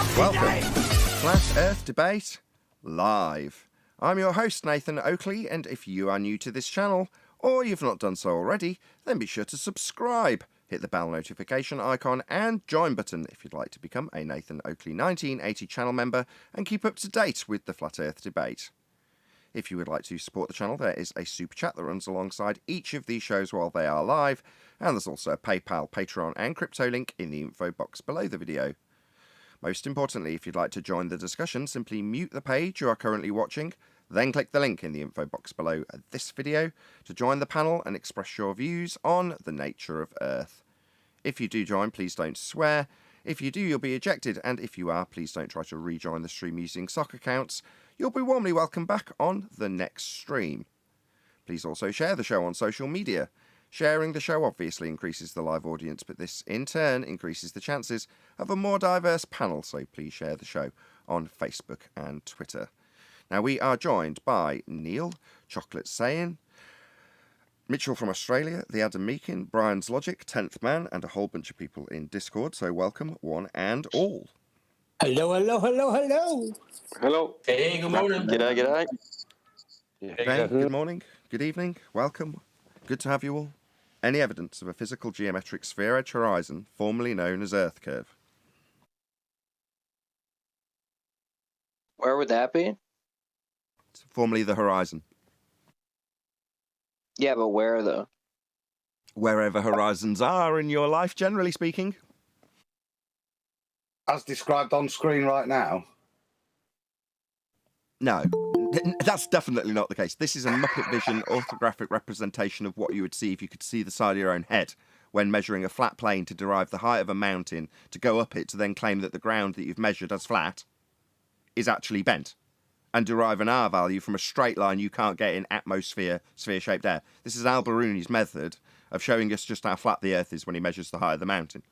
Welcome to Flat Earth Debate Live. I'm your host, Nathan Oakley, and if you are new to this channel, or you've not done so already, then be sure to subscribe, hit the bell notification icon and join button if you'd like to become a Nathan Oakley 1980 channel member and keep up to date with the Flat Earth debate. If you would like to support the channel, there is a super chat that runs alongside each of these shows while they are live, and there's also a PayPal, Patreon and crypto link in the info box below the video. Most importantly, if you'd like to join the discussion, simply mute the page you are currently watching, then click the link in the info box below this video to join the panel and express your views on the nature of Earth. If you do join, please don't swear. If you do, you'll be ejected, and if you are, please don't try to rejoin the stream using sock accounts. You'll be warmly welcome back on the next stream. Please also share the show on social media. Sharing the show obviously increases the live audience, but this in turn increases the chances of a more diverse panel, so please share the show on Facebook and Twitter. Now we are joined by Neil, Chocolate Sayin, Mitchell from Australia, the Adam Meakin, Brian's Logic, 10th Man, and a whole bunch of people in Discord, so welcome one and all. Hello, hello, hello, hello. Hello. Hey, good morning. G'day, g'day. Hey, good morning, good evening, welcome. Good to have you all. Any evidence of a physical geometric sphere edge horizon, formerly known as Earth curve? Where would that be? It's formerly the horizon. Yeah, but where though? Wherever horizons are in your life, generally speaking. As described on screen right now? No, that's definitely not the case. This is a Muppet Vision orthographic representation of what you would see if you could see the side of your own head when measuring a flat plane to derive the height of a mountain, to go up it, to then claim that the ground that you've measured as flat is actually bent, and derive an R value from a straight line you can't get in atmosphere, sphere-shaped air. This is Al Biruni's method of showing us just how flat the Earth is when he measures the height of the mountain.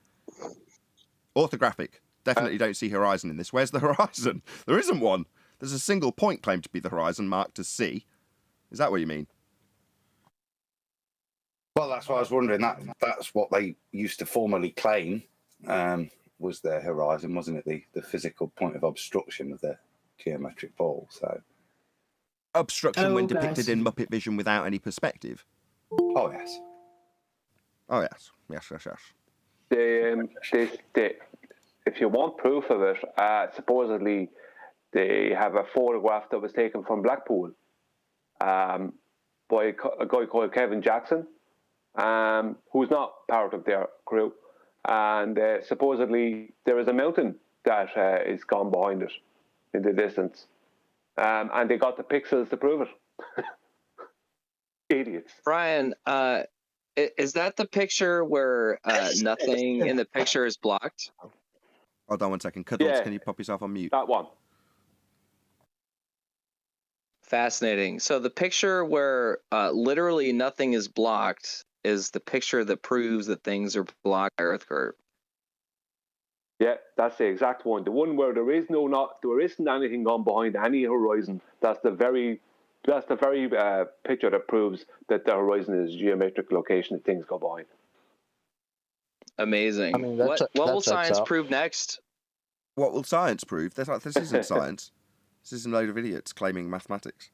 Orthographic. Definitely don't see horizon in this. Where's the horizon? There isn't one. There's a single point claimed to be the horizon marked as C. Is that what you mean? Well, that's what I was wondering. That's what they used to formally claim was their horizon, wasn't it? The physical point of obstruction of the geometric ball. So obstruction when depicted in Muppet Vision without any perspective. Oh yes. Oh yes. Yes. If you want proof of it, supposedly they have a photograph that was taken from Blackpool by a guy called Kevin Jackson, who's not part of their crew. And supposedly there is a mountain that is gone behind it in the distance. And they got the pixels to prove it. Idiots. Brian, is that the picture where nothing in the picture is blocked? Hold on 1 second. Cuddles, Yeah. Can you pop yourself on mute? That one. Fascinating. So the picture where literally nothing is blocked is the picture that proves that things are blocked by Earth curve. Yeah, that's the exact one. The one where there isn't anything gone behind any horizon. That's the very picture that proves that the horizon is a geometric location that things go behind. Amazing. I mean, what will science prove next? What will science prove? This isn't science. This is a load of idiots claiming mathematics.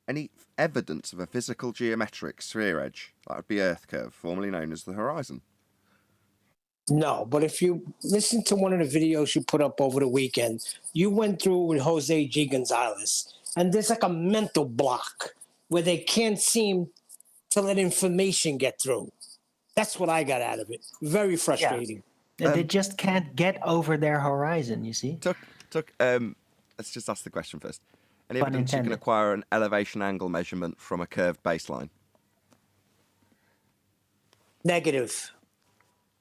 Any evidence of a physical geometric sphere edge? That would be Earth curve, formerly known as the horizon. No, but if you listen to one of the videos you put up over the weekend, you went through with Jose G. Gonzalez, and there's like a mental block where they can't seem to let information get through. That's what I got out of it. Very frustrating. Yeah. They just can't get over their horizon, you see? Let's just ask the question first. Any evidence you can acquire an elevation angle measurement from a curved baseline? Negative.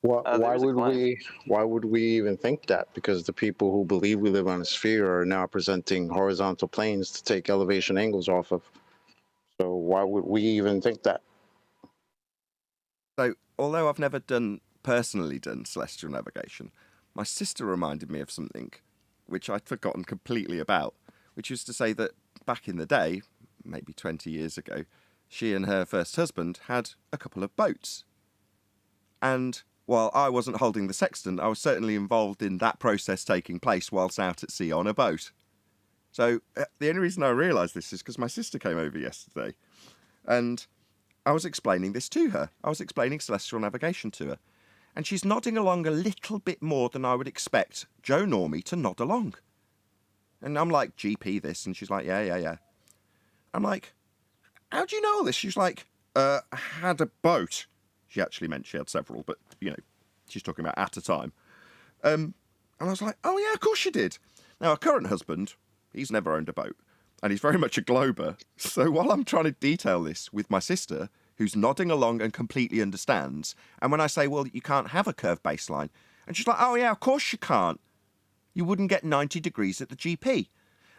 Why would we even think that? Because the people who believe we live on a sphere are now presenting horizontal planes to take elevation angles off of. So why would we even think that? So, although I've never personally done celestial navigation, my sister reminded me of something which I'd forgotten completely about, which was to say that back in the day, maybe 20 years ago, she and her first husband had a couple of boats. And while I wasn't holding the sextant, I was certainly involved in that process taking place whilst out at sea on a boat. So the only reason I realised this is because my sister came over yesterday, and I was explaining this to her. I was explaining celestial navigation to her, and she's nodding along a little bit more than I would expect Joe Normie to nod along. And I'm like, GP this, and she's like, yeah. I'm like, how do you know all this? She's like, I had a boat. She actually meant she had several, but, you know, she's talking about at a time. And I was like, oh, yeah, of course she did. Now, her current husband, he's never owned a boat, and he's very much a glober. So while I'm trying to detail this with my sister, who's nodding along and completely understands, and when I say, well, you can't have a curved baseline, and she's like, oh, yeah, of course you can't. You wouldn't get 90 degrees at the GP.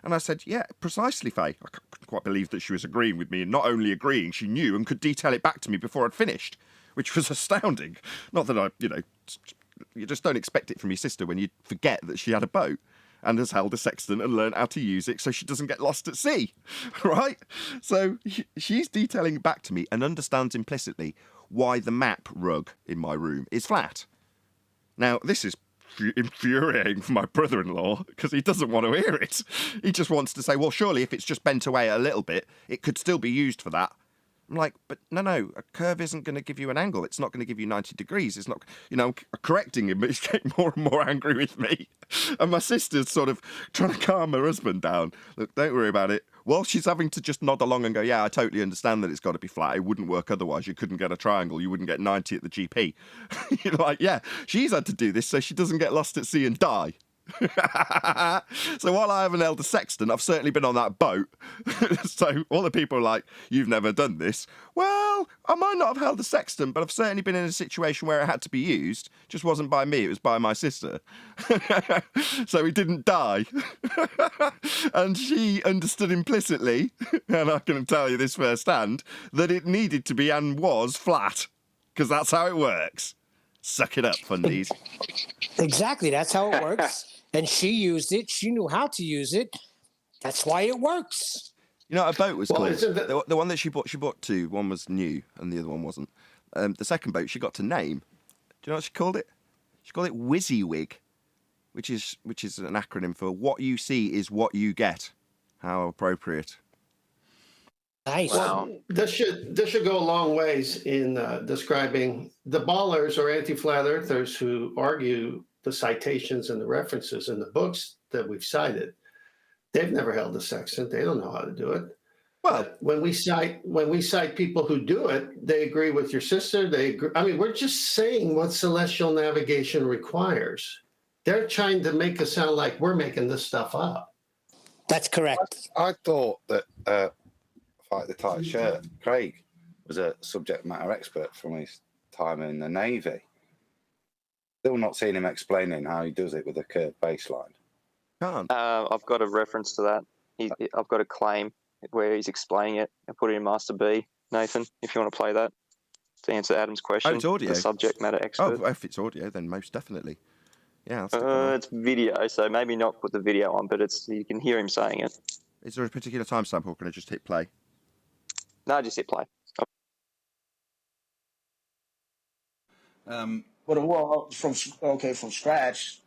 And I said, yeah, precisely, Faye. I couldn't quite believe that she was agreeing with me, and not only agreeing, she knew and could detail it back to me before I'd finished, which was astounding. Not that you just don't expect it from your sister when you forget that she had a boat and has held a sextant and learned how to use it so she doesn't get lost at sea, right? So she's detailing it back to me and understands implicitly why the map rug in my room is flat. Now, this is infuriating for my brother-in-law because he doesn't want to hear it. He just wants to say, well, surely if it's just bent away a little bit, it could still be used for that. I'm like, but no, a curve isn't going to give you an angle. It's not going to give you 90 degrees. It's not, I'm correcting him, but he's getting more and more angry with me. And my sister's sort of trying to calm her husband down. Look, don't worry about it. Well, she's having to just nod along and go, yeah, I totally understand that it's got to be flat. It wouldn't work otherwise. You couldn't get a triangle. You wouldn't get 90 at the GP. You're like, yeah, she's had to do this so she doesn't get lost at sea and die. So while I haven't held a sextant, I've certainly been on that boat. So all the people are like, you've never done this. Well, I might not have held a sextant, but I've certainly been in a situation where it had to be used. Just wasn't by me, it was by my sister. So he didn't die. And she understood implicitly, and I can tell you this firsthand, that it needed to be and was flat, because that's how it works. Suck it up, fundies. Exactly, that's how it works. And she used it. She knew how to use it. That's why it works. You know what a boat was called? The one that she bought two. One was new and the other one wasn't. The second boat she got to name. Do you know what she called it? She called it WYSIWYG, which is an acronym for what you see is what you get. How appropriate. Nice. Well, this should go a long ways in describing the ballers or anti-flat earthers who argue the citations and the references in the books that we've cited. They've never held a sextant. They don't know how to do it. Well, but when we cite people who do it, they agree with your sister. They agree. I mean, we're just saying what celestial navigation requires. They're trying to make us sound like we're making this stuff up. That's correct. I thought that Fight the Tight Shirt, Craig was a subject matter expert from his time in the Navy. Still not seen him explaining how he does it with a curved baseline. Can't. I've got a reference to that. I've got a claim where he's explaining it. I put it in Master B, Nathan, if you want to play that to answer Adam's question. Oh, it's audio. The subject matter expert. Oh, if it's audio, then most definitely. Yeah. It's video, so maybe not put the video on, but you can hear him saying it. Is there a particular timestamp, or can I just hit play? No, just hit play. But from scratch,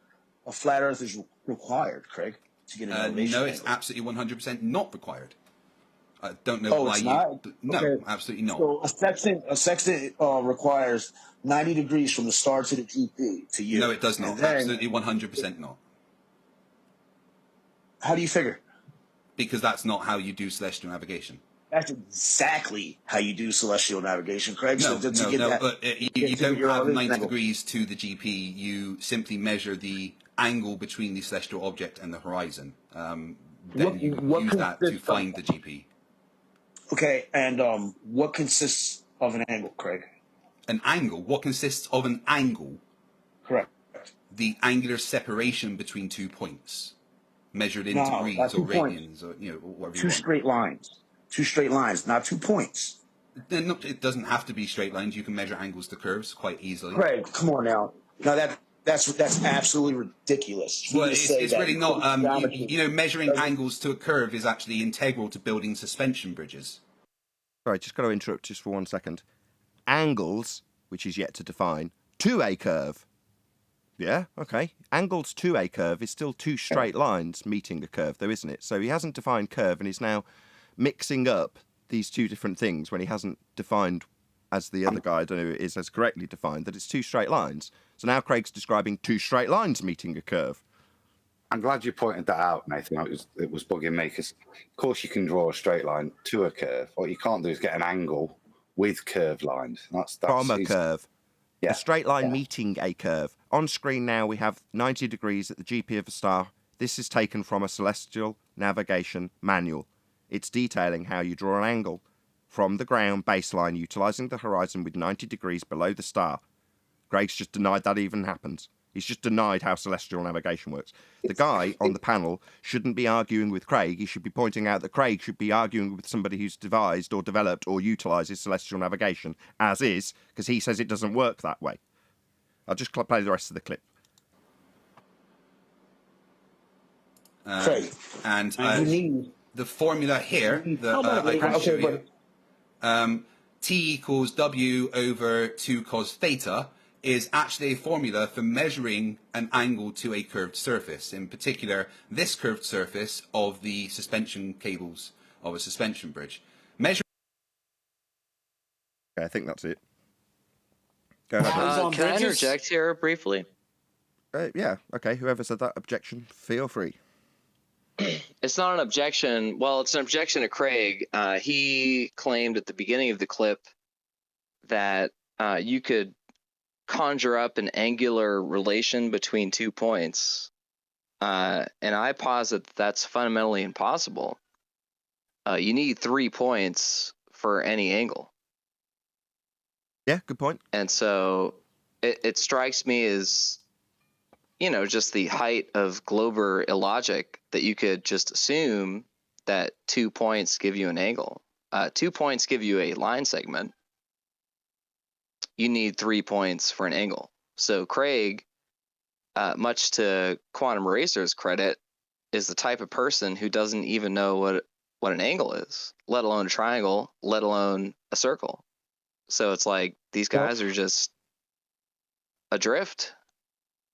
a flat Earth is required, Craig, to get an elevation. No, it's absolutely 100% not required. I don't know why it's you. not? No, Okay. Absolutely not. So a sextant requires 90 degrees from the star to the GP to you. No, it does not. Absolutely 100% not. How do you figure? Because that's not how you do celestial navigation. That's exactly how you do celestial navigation, Craig. No, but you don't have 90 degrees to the GP. You simply measure the angle between the celestial object and the horizon. Then you use that to find the GP. Okay, and what consists of an angle, Craig? An angle? What consists of an angle? Correct. The angular separation between 2 points, measured in degrees or radians, or whatever. Two straight lines. 2 straight lines, not 2 points. It doesn't have to be straight lines. You can measure angles to curves quite easily. Craig, come on now. No, that's absolutely ridiculous. Well, it's really not. Measuring angles to a curve is actually integral to building suspension bridges. Sorry, just got to interrupt just for 1 second. Angles, which is yet to define, to a curve. Yeah, okay. Angled to a curve is still two straight lines meeting a curve, though, isn't it? So he hasn't defined curve, and he's now mixing up these two different things when he hasn't defined, as the other guy, I don't know who it is, has correctly defined, that it's two straight lines. So now Craig's describing two straight lines meeting a curve. I'm glad you pointed that out, Nathan. It was bugging me, because of course you can draw a straight line to a curve. What you can't do is get an angle with curved lines. That's From a curve. Yeah. A straight line meeting a curve. On screen now we have 90 degrees at the GP of a star. This is taken from a celestial navigation manual. It's detailing how you draw an angle from the ground baseline utilising the horizon with 90 degrees below the star. Greg's just denied that even happens. He's just denied how celestial navigation works. The guy on the panel shouldn't be arguing with Craig. He should be pointing out that Craig should be arguing with somebody who's devised or developed or utilises celestial navigation as is, because he says it doesn't work that way. I'll just play the rest of the clip. And the formula here that I can show you, T equals W over 2 cos theta, is actually a formula for measuring an angle to a curved surface, in particular this curved surface of the suspension cables of a suspension bridge. Okay, I think that's it. Go ahead. Can I interject here briefly? Yeah, okay, whoever said that objection, feel free. It's not an objection. Well, it's an objection to Craig. He claimed at the beginning of the clip that you could conjure up an angular relation between 2 points. And I posit that that's fundamentally impossible. You need 3 points for any angle. Yeah, good point. And so it strikes me as, you know, just the height of Glober illogic that you could just assume that 2 points give you an angle. 2 points give you a line segment. You need 3 points for an angle. So Craig, much to Quantum Racer's credit, is the type of person who doesn't even know what an angle is, let alone a triangle, let alone a circle. So it's like these guys are just adrift.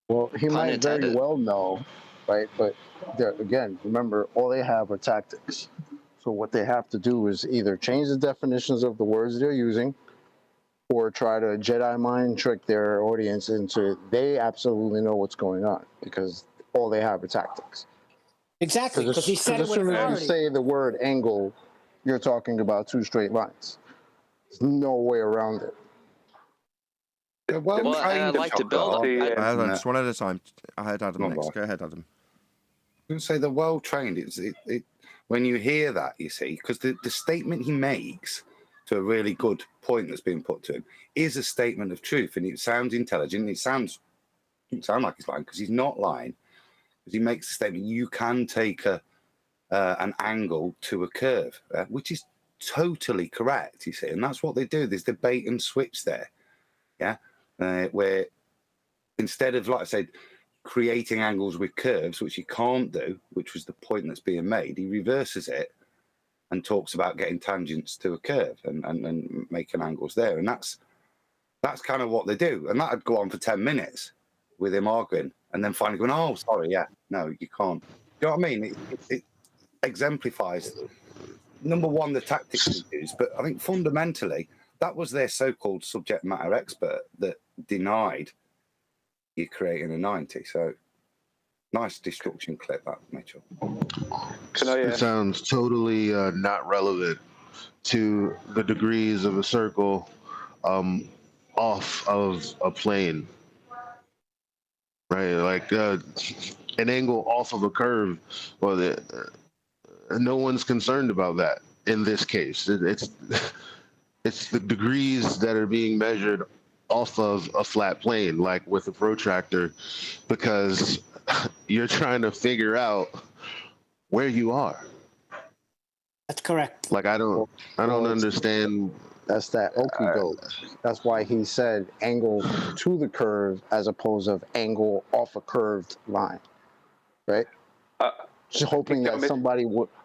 Well, he might very well know, right? But again, remember, all they have are tactics. So what they have to do is either change the definitions of the words they're using, or try to Jedi mind trick their audience into they absolutely know what's going on, because all they have are tactics. Exactly, because he said it with authority. As soon as you say the word angle, you're talking about two straight lines. There's no way around it. Well, I'd like to build. Just one at a time. I had Adam next. Go ahead, Adam. I was going to say they're well trained. When you hear that, you see, because the statement he makes to a really good point that's being put to him is a statement of truth, and it sounds intelligent. It doesn't sound like he's lying, because he's not lying. Because he makes a statement: you can take an angle to a curve, which is totally correct. You see, and that's what they do. There's the bait and switch there, yeah, where instead of, like I said, creating angles with curves, which he can't do, which was the point that's being made, he reverses it and talks about getting tangents to a curve and making angles there. And that's kind of what they do. And that'd go on for 10 minutes with him arguing, and then finally going, oh, sorry, yeah, no, you can't. You know what I mean? It exemplifies, number one, the tactics they use, but I think fundamentally that was their so-called subject matter expert that denied you creating a 90. So nice destruction clip, that, Mitchell. It sounds totally not relevant to the degrees of a circle off of a plane, right? Like an angle off of a curve. Well, no one's concerned about that in this case. It's the degrees that are being measured off of a flat plane, like with a protractor, because you're trying to figure out where you are. That's correct. Like I don't understand. That's that Oakley goat. That's why he said angle to the curve as opposed to angle off a curved line, right? Just hoping that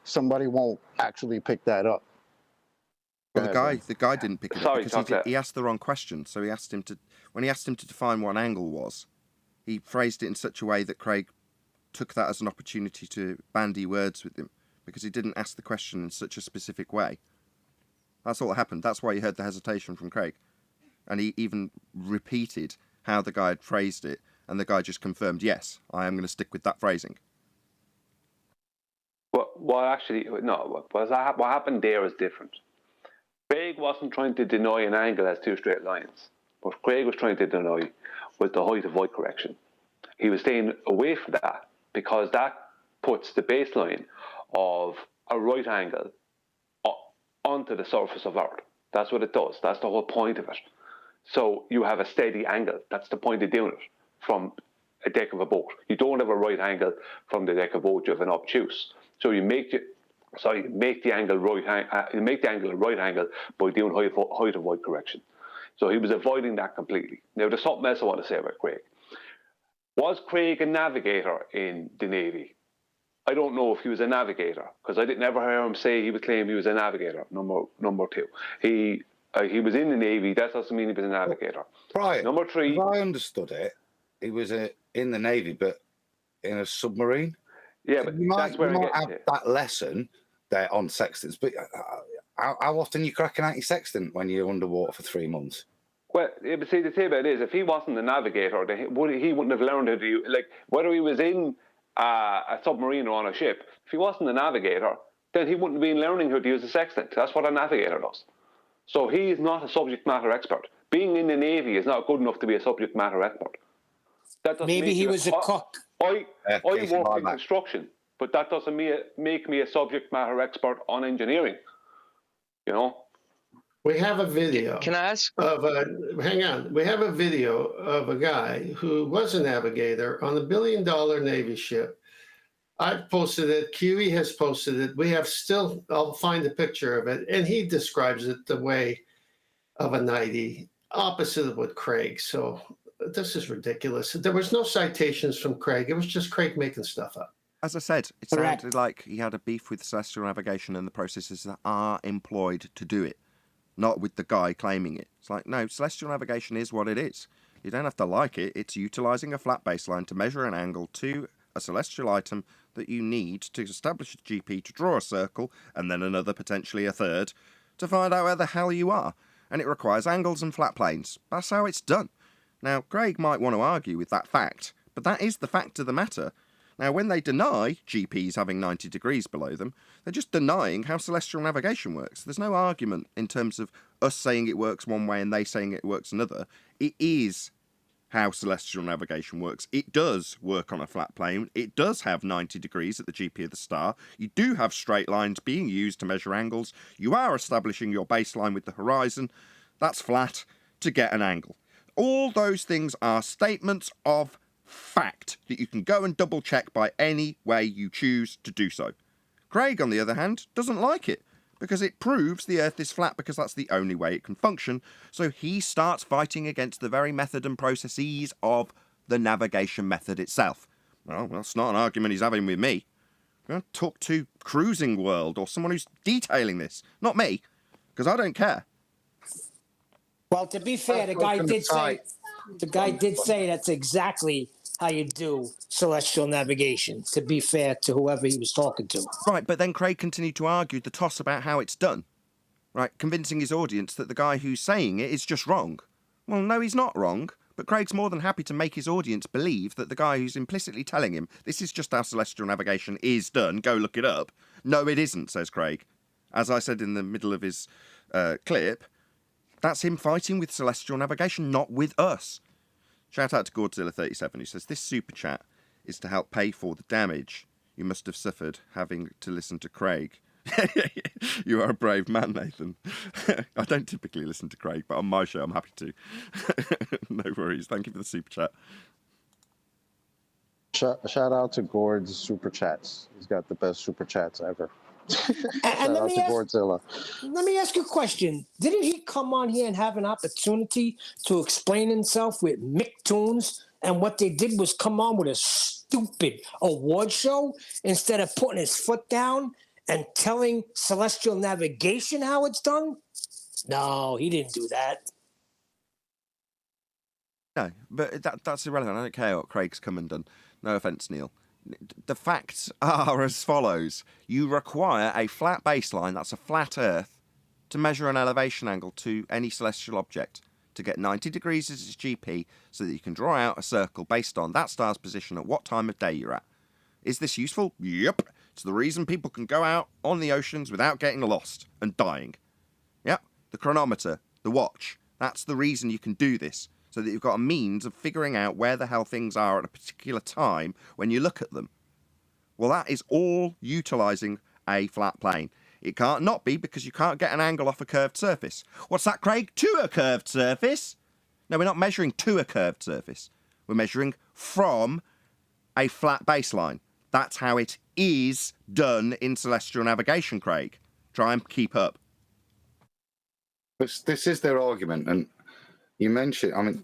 somebody won't actually pick that up. Well, the guy didn't pick it up because he asked the wrong question. So he asked him to, when he asked him to define what an angle was, he phrased it in such a way that Craig took that as an opportunity to bandy words with him, because he didn't ask the question in such a specific way. That's all that happened. That's why you heard the hesitation from Craig. And he even repeated how the guy had phrased it, and the guy just confirmed, yes, I am going to stick with that phrasing. Well, actually, no. What happened there is different. Craig wasn't trying to deny an angle as two straight lines. What Craig was trying to deny was the height of void correction. He was staying away from that because that puts the baseline of a right angle onto the surface of Earth. That's what it does. That's the whole point of it. So you have a steady angle. That's the point of doing it from a deck of a boat. You don't have a right angle from the deck of a boat. You have an obtuse. So you make the angle a right angle by doing height of void correction. So he was avoiding that completely. Now, there's something else I want to say about Craig. Was Craig a navigator in the Navy? I don't know if he was a navigator, because I never heard him say he would claim he was a navigator, number two. He was in the Navy, that doesn't mean he was a navigator. Right. Number three. If I understood it, he was in the Navy, but in a submarine. Yeah, but you that's where you I might get have to. that lesson there on sextants, but how often are you cracking out your sextant when you're underwater for 3 months? Well, but see, the thing about it is, if he wasn't a navigator, he wouldn't have learned how to do, like, whether he was in a submarine or on a ship, if he wasn't a navigator, then he wouldn't have been learning how to use a sextant. That's what a navigator does. So he is not a subject matter expert. Being in the Navy is not good enough to be a subject matter expert. That doesn't Maybe he was a cook. I work in construction, but that doesn't make me a subject matter expert on engineering. You know? We have a video. Can I ask? Hang on. We have a video of a guy who was a navigator on a $1 billion Navy ship. I've posted it. Kiwi has posted it. We have still, I'll find a picture of it. And he describes it the way of a 90, opposite of what Craig. So this is ridiculous. There was no citations from Craig. It was just Craig making stuff up. As I said, it sounded like he had a beef with celestial navigation and the processes that are employed to do it, not with the guy claiming it. It's like, no, celestial navigation is what it is. You don't have to like it. It's utilizing a flat baseline to measure an angle to a celestial item that you need to establish a GP to draw a circle, and then another, potentially a third, to find out where the hell you are. And it requires angles and flat planes. That's how it's done. Now, Craig might want to argue with that fact, but that is the fact of the matter. Now, when they deny GPs having 90 degrees below them, they're just denying how celestial navigation works. There's no argument in terms of us saying it works one way and they saying it works another. It is how celestial navigation works. It does work on a flat plane. It does have 90 degrees at the GP of the star. You do have straight lines being used to measure angles. You are establishing your baseline with the horizon. That's flat to get an angle. All those things are statements of fact that you can go and double check by any way you choose to do so. Craig, on the other hand, doesn't like it because it proves the Earth is flat because that's the only way it can function. So he starts fighting against the very method and processes of the navigation method itself. Well, that's not an argument he's having with me. Talk to Cruising World or someone who's detailing this, not me, because I don't care. Well, to be fair, the guy did say that's exactly how you do celestial navigation, to be fair to whoever he was talking to. Right, but then Craig continued to argue the toss about how it's done, right, convincing his audience that the guy who's saying it is just wrong. Well, no, he's not wrong, but Craig's more than happy to make his audience believe that the guy who's implicitly telling him, this is just how celestial navigation is done, go look it up. No, it isn't, says Craig. As I said in the middle of his clip, that's him fighting with celestial navigation, not with us. Shout out to Godzilla37, who says, this super chat is to help pay for the damage you must have suffered having to listen to Craig. You are a brave man, Nathan. I don't typically listen to Craig, but on my show, I'm happy to. No worries. Thank you for the super chat. Shout out to Gord's super chats. He's got the best super chats ever. And let me ask you a question. Didn't he come on here and have an opportunity to explain himself with Micktoons? And what they did was come on with a stupid award show instead of putting his foot down and telling celestial navigation how it's done? No, he didn't do that. No, but that's irrelevant. I don't care what Craig's come and done. No offence, Neil. The facts are as follows. You require a flat baseline, that's a flat Earth, to measure an elevation angle to any celestial object, to get 90 degrees as its GP, so that you can draw out a circle based on that star's position at what time of day you're at. Is this useful? Yep. It's the reason people can go out on the oceans without getting lost and dying. Yep. The chronometer, the watch, that's the reason you can do this, so that you've got a means of figuring out where the hell things are at a particular time when you look at them. Well, that is all utilising a flat plane. It can't not be, because you can't get an angle off a curved surface. What's that, Craig? To a curved surface? No, we're not measuring to a curved surface. We're measuring from a flat baseline. That's how it is done in celestial navigation, Craig. Try and keep up. This is their argument, and you mentioned, I mean,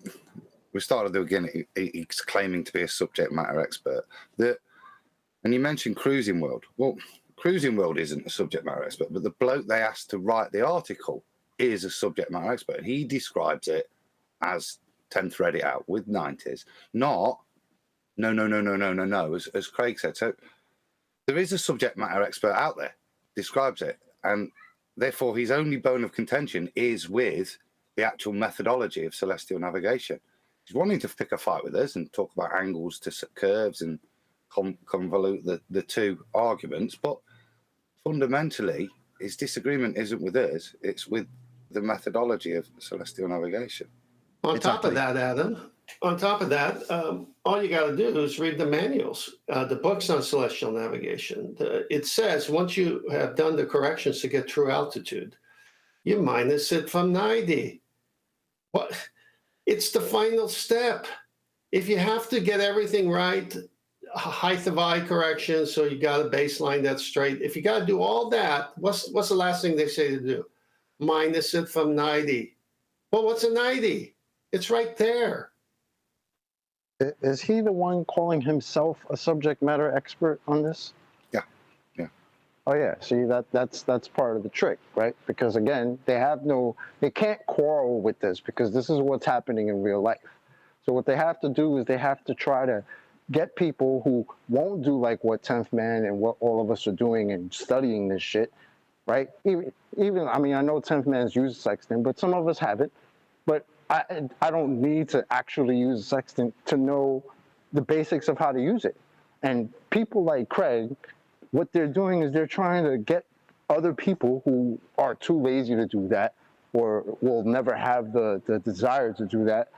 we started at the beginning, he's claiming to be a subject matter expert. And you mentioned Cruising World. Well, Cruising World isn't a subject matter expert, but the bloke they asked to write the article is a subject matter expert. He describes it as 10 thread it out with 90s, not no, as Craig said. So there is a subject matter expert out there, describes it, and therefore his only bone of contention is with the actual methodology of celestial navigation. He's wanting to pick a fight with us and talk about angles to curves and convolute the two arguments, but fundamentally his disagreement isn't with us, it's with the methodology of celestial navigation. On top of that, Adam, all you got to do is read the manuals, the books on celestial navigation. It says once you have done the corrections to get true altitude, you minus it from 90. What? It's the final step. If you have to get everything right, height of eye correction, so you got a baseline that's straight. If you got to do all that, what's the last thing they say to do? Minus it from 90. Well, what's a 90? It's right there. Is he the one calling himself a subject matter expert on this? Yeah. Oh yeah. See, that's part of the trick, right? Because again, they can't quarrel with this, because this is what's happening in real life. So what they have to do is they have to try to get people who won't do like what 10th Man and what all of us are doing and studying this shit, right? Even I mean, I know 10th Man's used sextant, but some of us haven't. But I don't need to actually use a sextant to know the basics of how to use it. And people like Craig, what they're doing is they're trying to get other people who are too lazy to do that, or will never have the desire to do that,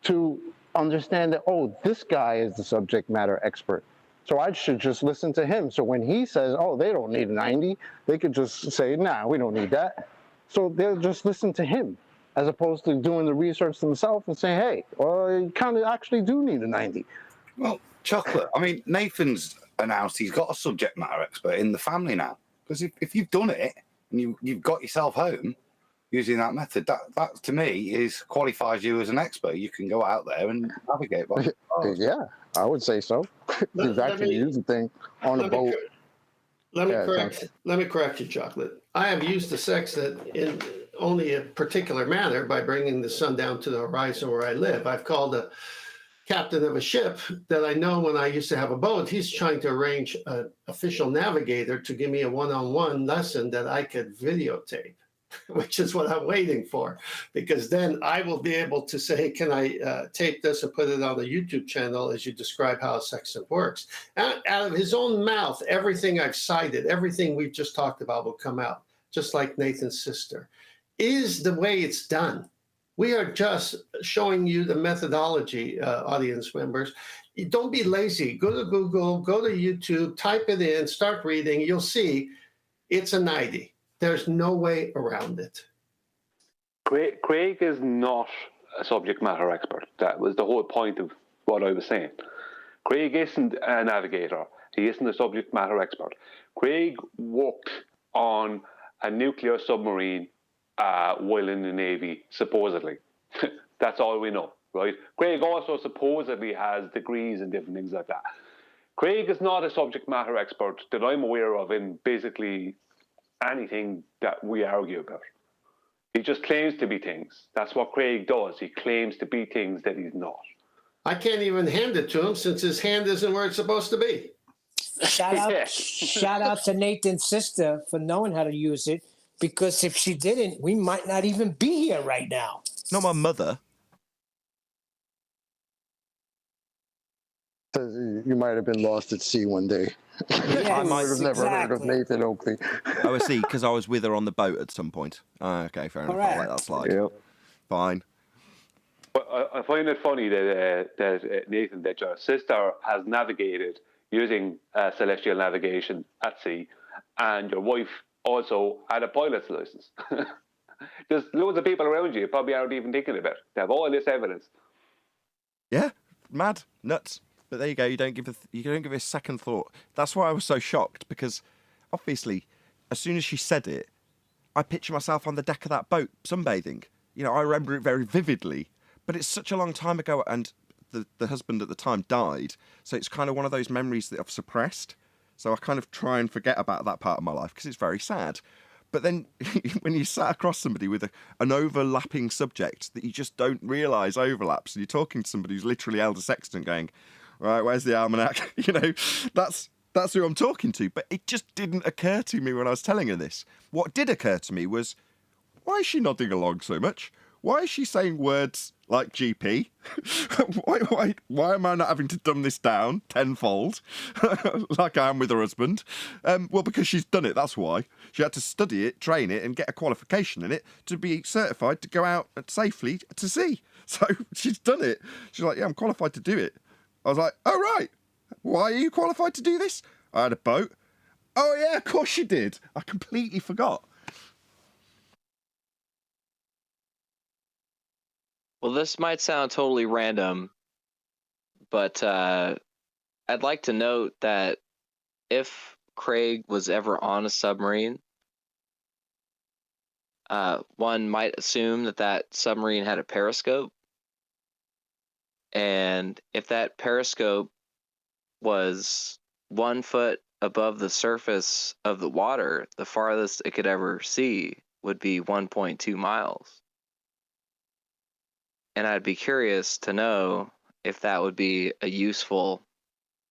to understand that, oh, this guy is the subject matter expert, so I should just listen to him. So when he says, oh, they don't need 90, they could just say, nah, we don't need that. So they'll just listen to him, as opposed to doing the research themselves and saying, hey, well, you kind of actually do need a 90. Well, Chocolate, I mean, Nathan's announced he's got a subject matter expert in the family now, because if you've done it and you've got yourself home using that method, that to me qualifies you as an expert. You can go out there and navigate. Yeah, I would say so. You've actually used the thing on a boat. Let me correct you, Chocolate. I have used the sextant in only a particular manner by bringing the sun down to the horizon where I live. I've called a captain of a ship that I know when I used to have a boat. He's trying to arrange an official navigator to give me a one-on-one lesson that I could videotape, which is what I'm waiting for, because then I will be able to say, hey, can I tape this and put it on the YouTube channel as you describe how a sextant works? Out of his own mouth, everything I've cited, everything we've just talked about will come out, just like Nathan's sister. Is the way it's done. We are just showing you the methodology, audience members. Don't be lazy. Go to Google, go to YouTube, type it in, start reading. You'll see it's a 90. There's no way around it. Craig is not a subject matter expert. That was the whole point of what I was saying. Craig isn't a navigator. He isn't a subject matter expert. Craig worked on a nuclear submarine while in the Navy, supposedly. That's all we know, right? Craig also supposedly has degrees and different things like that. Craig is not a subject matter expert that I'm aware of in basically anything that we argue about. He just claims to be things. That's what Craig does. He claims to be things that he's not. I can't even hand it to him since his hand isn't where it's supposed to be. Shout out to Nathan's sister for knowing how to use it, because if she didn't, we might not even be here right now. Not my mother. You might have been lost at sea one day. Yes, I might have never heard of exactly. Nathan Oakley. Oh, I see, because I was with her on the boat at some point. Oh, okay, fair enough. I'll let that slide. Yep. Fine. But I find it funny that Nathan, that your sister has navigated using celestial navigation at sea, and your wife also had a pilot's license. There's loads of people around you probably aren't even thinking about it. They have all this evidence. Yeah, mad, nuts. But there you go. You don't give it a second thought. That's why I was so shocked, because obviously, as soon as she said it, I picture myself on the deck of that boat sunbathing. You know, I remember it very vividly. But it's such a long time ago, and the husband at the time died, so it's kind of one of those memories that I've suppressed. So I kind of try and forget about that part of my life because it's very sad. But then when you sat across somebody with an overlapping subject that you just don't realise overlaps, and you're talking to somebody who's literally elder sextant going, right, where's the almanac? You know, that's who I'm talking to. But it just didn't occur to me when I was telling her this. What did occur to me was, why is she nodding along so much? Why is she saying words like GP? why am I not having to dumb this down tenfold like I am with her husband? Well, because she's done it, that's why. She had to study it, train it, and get a qualification in it to be certified to go out safely to sea. So she's done it. She's like, yeah, I'm qualified to do it. I was like, oh, right. Why are you qualified to do this? I had a boat. Oh, yeah, of course you did. I completely forgot. Well, this might sound totally random, but I'd like to note that if Craig was ever on a submarine, one might assume that submarine had a periscope. And if that periscope was 1 foot above the surface of the water, the farthest it could ever see would be 1.2 miles. And I'd be curious to know if that would be a useful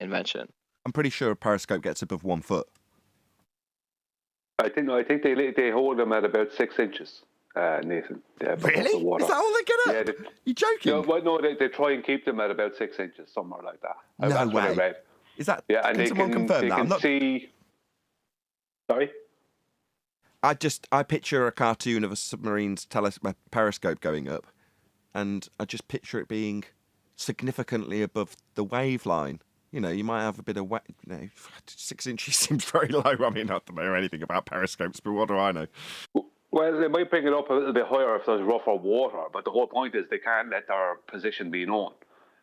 invention. I'm pretty sure a periscope gets above 1 foot. I think they hold them at about 6 inches, Nathan. Really? The water. Is that all they get up? You joking? Yeah, well, no, they try and keep them at about 6 inches, somewhere like that. No That's way. what I read. Is that? Yeah, and can someone confirm that? I'm not. See. Sorry. I picture a cartoon of a submarine's periscope going up, and I just picture it being significantly above the wave line. You know, you might have a bit of 6 inches seems very low. I mean, I don't know anything about periscopes, but what do I know? Well, they might bring it up a little bit higher if there's rougher water, but the whole point is they can't let their position be known.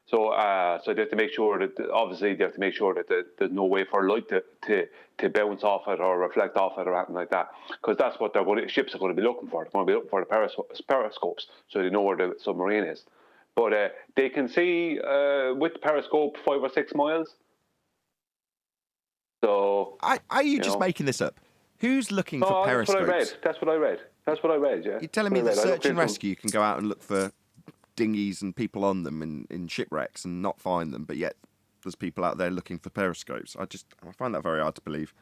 So they have to make sure that, obviously, they have to make sure that there's no way for light to bounce off it or reflect off it or anything like that, because that's what ships are going to be looking for. They're going to be looking for the periscopes, so they know where the submarine is. But they can see with the periscope 5 or 6 miles. So are you just making this up? Who's looking for periscopes? That's what I read. Yeah. You're telling me that search and rescue can go out and look for dinghies and people on them in shipwrecks and not find them, but yet there's people out there looking for periscopes. I find that very hard to believe.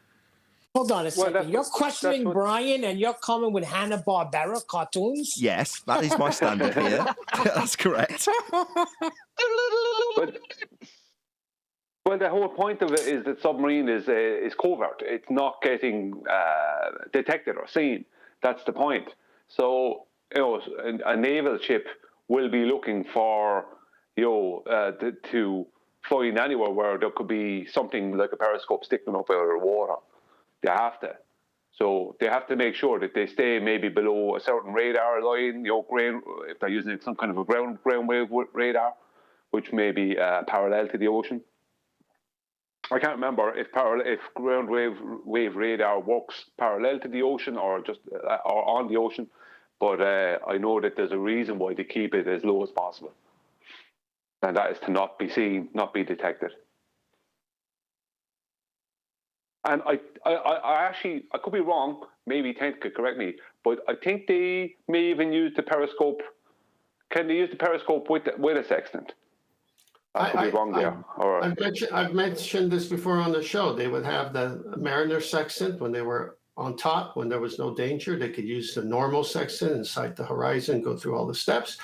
Hold on a second. You're questioning Brian and you're coming with Hanna-Barbera cartoons? Yes, that is my standard here. That's correct. Well, the whole point of it is that submarine is covert. It's not getting detected or seen. That's the point. So, a naval ship will be looking for, to find anywhere where there could be something like a periscope sticking up out of the water. They have to. So they have to make sure that they stay maybe below a certain radar line, if they're using some kind of a ground wave radar, which may be parallel to the ocean. I can't remember if ground wave radar works parallel to the ocean or just or on the ocean, but I know that there's a reason why they keep it as low as possible, and that is to not be seen, not be detected. And I actually, I could be wrong, maybe Tent could correct me, but I think they may even use the periscope. Can they use the periscope with a sextant? I could be wrong there. I've mentioned this before on the show. They would have the Mariner sextant when they were on top, when there was no danger. They could use the normal sextant and sight the horizon, go through all the steps.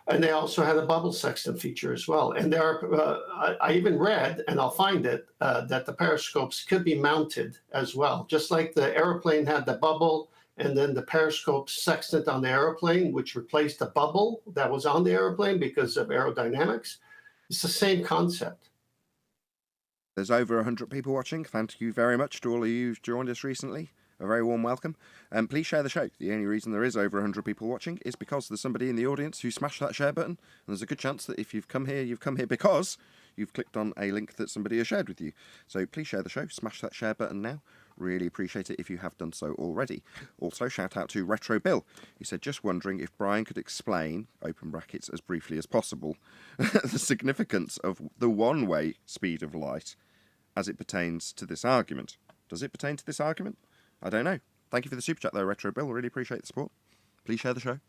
And they also had a bubble sextant feature as well. And there are, I even read, and I'll find it, that the periscopes could be mounted as well. Just like the airplane had the bubble and then the periscope sextant on the airplane, which replaced the bubble that was on the airplane because of aerodynamics. It's the same concept. There's over 100 people watching. Thank you very much to all of you who've joined us recently. A very warm welcome. Please share the show. The only reason there is over 100 people watching is because there's somebody in the audience who smashed that share button. And there's a good chance that if you've come here because you've clicked on a link that somebody has shared with you. So please share the show. Smash that share button now. Really appreciate it if you have done so already. Also, shout out to Retro Bill. He said, just wondering if Brian could explain, open brackets, as briefly as possible, the significance of the one-way speed of light as it pertains to this argument. Does it pertain to this argument? I don't know. Thank you for the super chat, though, Retro Bill. Really appreciate the support. Please share the show.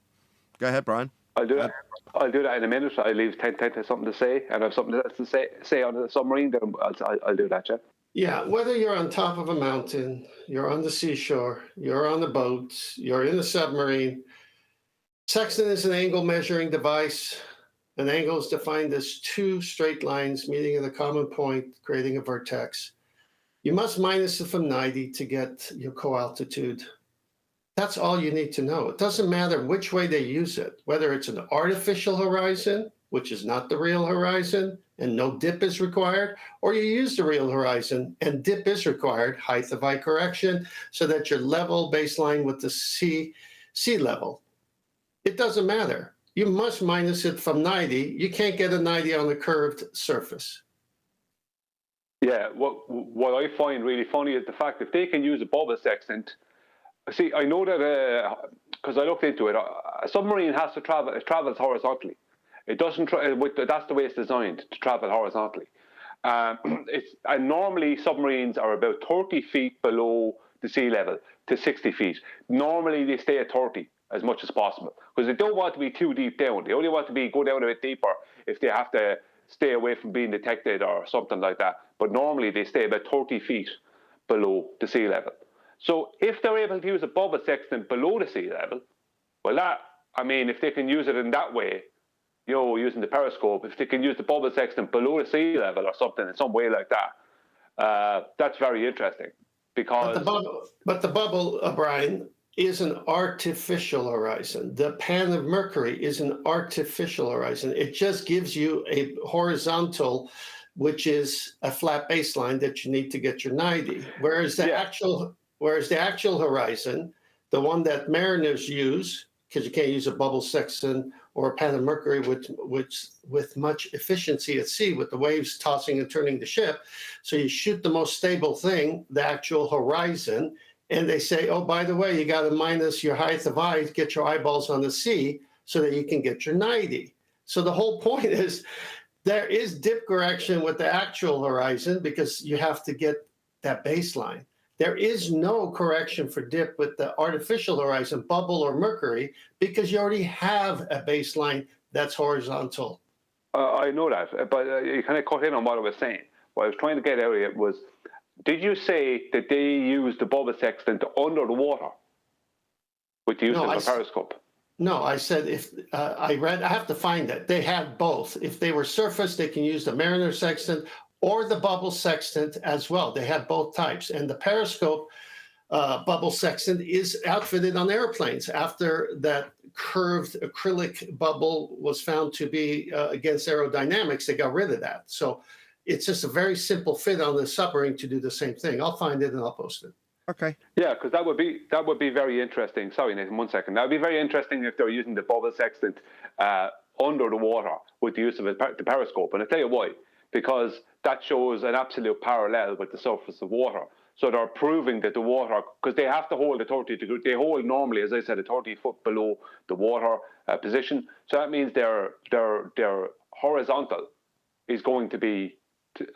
Go ahead, Brian. I'll do that. I'll do that in a minute. I leave Tent to something to say, and if something to say on the submarine, then I'll do that, Jeff. Yeah, whether you're on top of a mountain, you're on the seashore, you're on the boat, you're in a submarine, sextant is an angle measuring device. An angle is defined as two straight lines meeting at a common point, creating a vertex. You must minus it from 90 to get your co-altitude. That's all you need to know. It doesn't matter which way they use it, whether it's an artificial horizon, which is not the real horizon, and no dip is required, or you use the real horizon and dip is required, height of eye correction, so that you're level baseline with the sea level. It doesn't matter. You must minus it from 90. You can't get a 90 on a curved surface. Yeah, what I find really funny is the fact if they can use a bubble sextant. See, I know that because I looked into it. A submarine has to travel. It travels horizontally. It doesn't. That's the way it's designed to travel horizontally. And normally submarines are about 30 feet below the sea level to 60 feet. Normally they stay at 30 as much as possible because they don't want to be too deep down. They only want to go down a bit deeper if they have to stay away from being detected or something like that. But normally they stay about 30 feet below the sea level. So if they're able to use a bubble sextant below the sea level, well, if they can use it in that way, using the periscope, if they can use the bubble sextant below the sea level or something in some way like that, that's very interesting. Because but the bubble, Brian, is an artificial horizon. The pan of Mercury is an artificial horizon. It just gives you a horizontal, which is a flat baseline that you need to get your 90. Whereas the actual horizon, the one that mariners use, because you can't use a bubble sextant or a pan of Mercury with much efficiency at sea with the waves tossing and turning the ship. So you shoot the most stable thing, the actual horizon, and they say, oh, by the way, you got to minus your height of eye, get your eyeballs on the sea so that you can get your 90. So the whole point is there is dip correction with the actual horizon because you have to get that baseline. There is no correction for dip with the artificial horizon, bubble or Mercury, because you already have a baseline that's horizontal. I know that, but you kind of cut in on what I was saying. What I was trying to get out of it was, did you say that they use the bubble sextant under the water with the use of a periscope? No, I said I have to find that. They have both. If they were surface, they can use the Mariner sextant or the bubble sextant as well. They have both types. And the periscope bubble sextant is outfitted on airplanes. After that curved acrylic bubble was found to be against aerodynamics, they got rid of that. So it's just a very simple fit on the submarine to do the same thing. I'll find it and I'll post it. Okay. Yeah, because that would be very interesting. Sorry, Nathan, 1 second. That would be very interesting if they're using the bubble sextant under the water with the use of the periscope. And I'll tell you why. Because that shows an absolute parallel with the surface of water. So they're proving that the water, because they have to hold they hold normally, as I said, a 30 foot below the water position. So that means their horizontal is going to be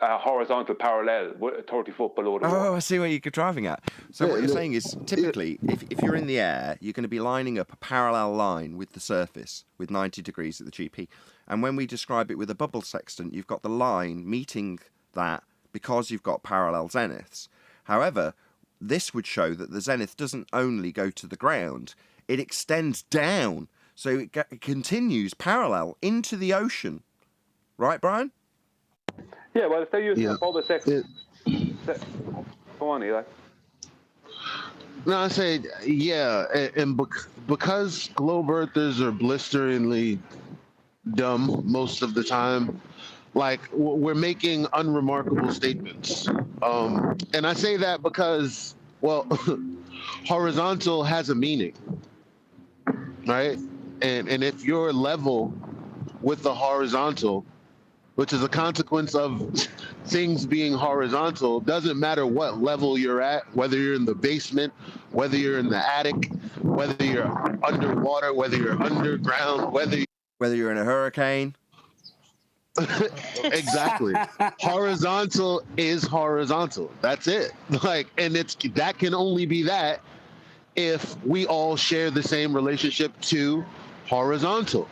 horizontal parallel 30 foot below the water. Oh, I see where you're driving at. So what you're saying is, typically, if you're in the air, you're going to be lining up a parallel line with the surface with 90 degrees at the GP. And when we describe it with a bubble sextant, you've got the line meeting that because you've got parallel zeniths. However, this would show that the zenith doesn't only go to the ground, it extends down. So it continues parallel into the ocean. Right, Brian? Yeah, well, if they're using a bubble sextant... Go on, Eli. No, I say, yeah, and because globe earthers are blisteringly dumb most of the time, like, we're making unremarkable statements. And I say that because, well, horizontal has a meaning, right? And if you're level with the horizontal, which is a consequence of things being horizontal, doesn't matter what level you're at, whether you're in the basement, whether you're in the attic, whether you're underwater, whether you're underground, whether you're in a hurricane. Exactly. Horizontal is horizontal. That's it. Like, and that can only be that if we all share the same relationship to horizontal.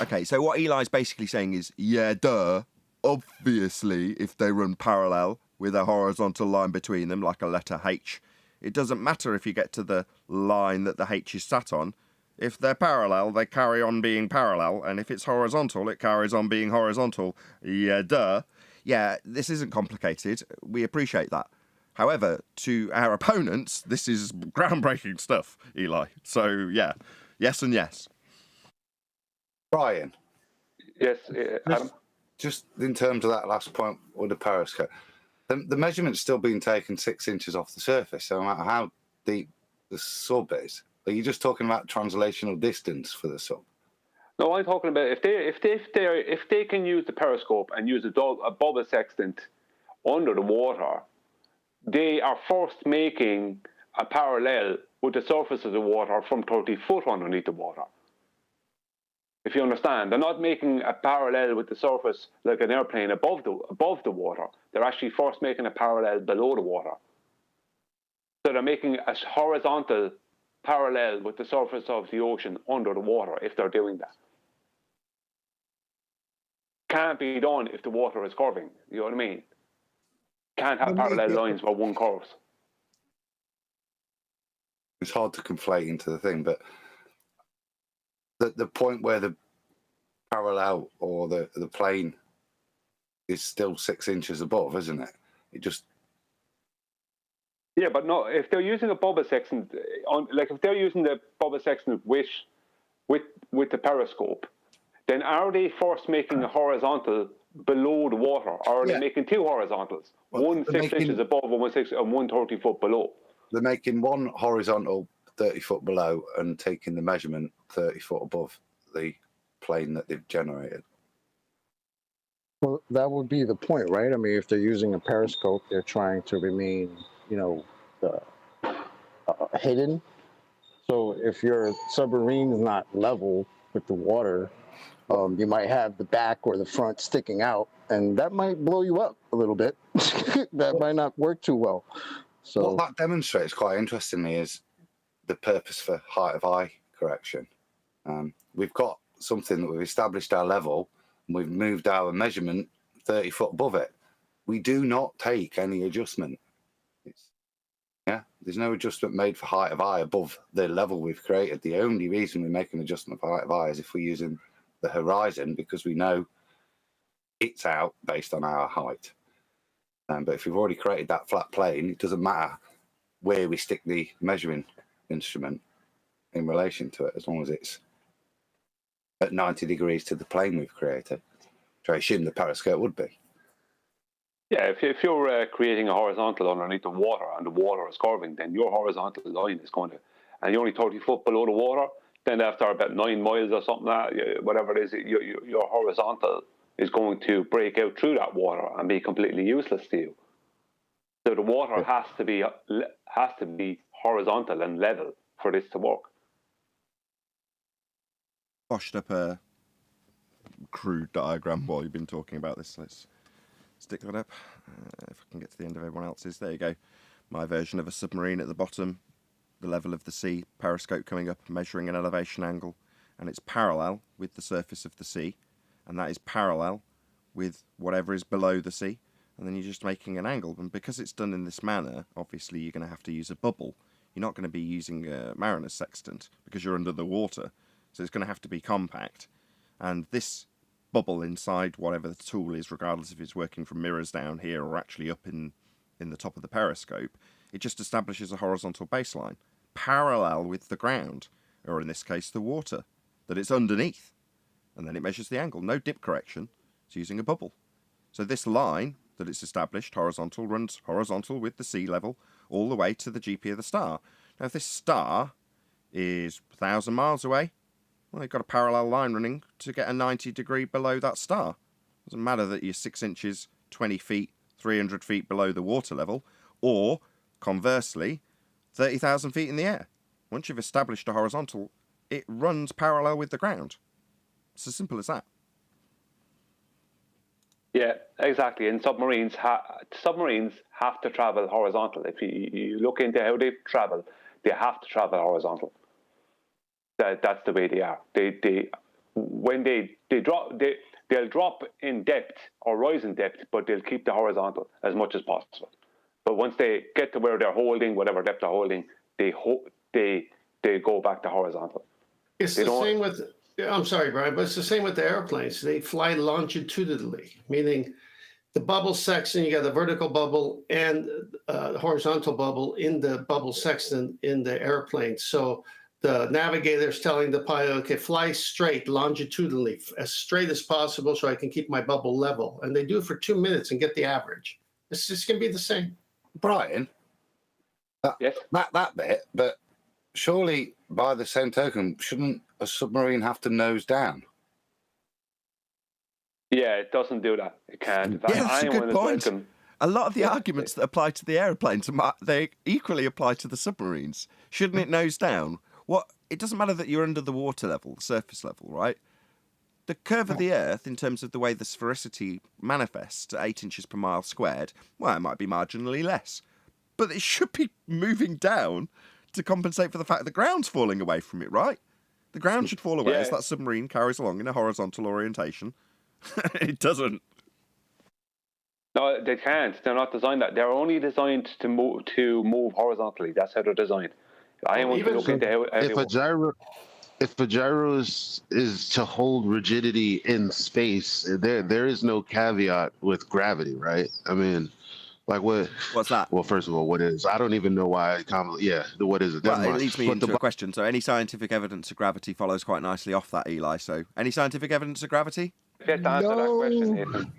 Okay, so what Eli's basically saying is, yeah, duh, obviously, if they run parallel with a horizontal line between them, like a letter H, it doesn't matter if you get to the line that the H is sat on. If they're parallel, they carry on being parallel, and if it's horizontal, it carries on being horizontal. Yeah, duh. Yeah, this isn't complicated. We appreciate that. However, to our opponents, this is groundbreaking stuff, Eli. So, yeah, yes and yes. Brian. Yes, Adam. Just in terms of that last point with the periscope, the measurement's still being taken 6 inches off the surface. So no matter how deep the sub is, are you just talking about translational distance for the sub? No, I'm talking about if they can use the periscope and use a bubble sextant under the water, they are first making a parallel with the surface of the water from 30 foot underneath the water. If you understand, they're not making a parallel with the surface like an airplane above the water. They're actually first making a parallel below the water. So they're making a horizontal parallel with the surface of the ocean under the water if they're doing that. Can't be done if the water is curving. You know what I mean? Can't have parallel lines where one curves. It's hard to conflate into the thing, but the point where the parallel or the plane is still 6 inches above, isn't it? It just... Yeah, but no, if they're using a bubble sextant, like if they're using the bubble sextant with the periscope, then are they first making a horizontal below the water, or are they making two horizontals? Well, one 6 inches above and one 30 foot below. They're making one horizontal 30 foot below and taking the measurement 30 foot above the plane that they've generated. Well, that would be the point, right? I mean, if they're using a periscope, they're trying to remain, hidden. So if your submarine is not level with the water, you might have the back or the front sticking out, and that might blow you up a little bit. That might not work too well. So what that demonstrates quite interestingly is the purpose for height of eye correction. We've got something that we've established our level, and we've moved our measurement 30 foot above it. We do not take any adjustment. There's no adjustment made for height of eye above the level we've created. The only reason we make an adjustment for height of eye is if we're using the horizon, because we know it's out based on our height. But if we've already created that flat plane, it doesn't matter where we stick the measuring instrument in relation to it, as long as it's at 90 degrees to the plane we've created, which I assume the periscope would be. Yeah, if you're creating a horizontal underneath the water and the water is curving, then your horizontal line is going to, and you're only 30 foot below the water, then after about 9 miles or something, whatever it is, your horizontal is going to break out through that water and be completely useless to you. So the water has to be horizontal and level for this to work. Washed up a crude diagram while you've been talking about this. Let's stick that up. If I can get to the end of everyone else's. There you go. My version of a submarine at the bottom, the level of the sea, periscope coming up, measuring an elevation angle, and it's parallel with the surface of the sea, and that is parallel with whatever is below the sea, and then you're just making an angle. And because it's done in this manner, obviously you're going to have to use a bubble. You're not going to be using a mariner's sextant because you're under the water, so it's going to have to be compact. And this bubble inside whatever the tool is, regardless if it's working from mirrors down here or actually up in the top of the periscope, it just establishes a horizontal baseline parallel with the ground, or in this case the water, that it's underneath, and then it measures the angle. No dip correction, it's using a bubble. So this line that it's established, horizontal, runs horizontal with the sea level all the way to the GP of the star. Now if this star is 1,000 miles away, well, you've got a parallel line running to get a 90 degree below that star. Doesn't matter that you're 6 inches, 20 feet, 300 feet below the water level, or conversely, 30,000 feet in the air. Once you've established a horizontal, it runs parallel with the ground. It's as simple as that. Yeah, exactly. And submarines have to travel horizontal. If you look into how they travel, they have to travel horizontal. That's the way they are. They'll drop in depth or rise in depth, but they'll keep the horizontal as much as possible. But once they get to where they're holding, whatever depth they're holding, they go back to horizontal. It's the same with. I'm sorry, Brian, but it's the same with the airplanes. They fly longitudinally, meaning the bubble section, you got the vertical bubble and the horizontal bubble in the bubble section in the airplane. So the navigator's telling the pilot, okay, fly straight, longitudinally, as straight as possible so I can keep my bubble level. And they do it for 2 minutes and get the average. It's just going to be the same. Brian, yes? that bit, but surely by the same token, shouldn't a submarine have to nose down? Yeah, it doesn't do that. It can't. Yeah, that's a good point. A lot of the arguments that apply to the aeroplanes, they equally apply to the submarines. Shouldn't it nose down? It doesn't matter that you're under the water level, the surface level, right? The curve of the Earth, in terms of the way the sphericity manifests at 8 inches per mile squared, well, it might be marginally less. But it should be moving down to compensate for the fact the ground's falling away from it, right? The ground should fall away as that submarine carries along in a horizontal orientation. It doesn't. No, they can't. They're not designed that. They're only designed to move horizontally. That's how they're designed. If a gyro is to hold rigidity in space, there is no caveat with gravity, right? I mean, like what's that? Well, first of all, what is? I don't even know why. What is it? Well, it leads me into a question. So, any scientific evidence of gravity follows quite nicely off that, Eli. So, any scientific evidence of gravity? Get to answer that question, Nathan.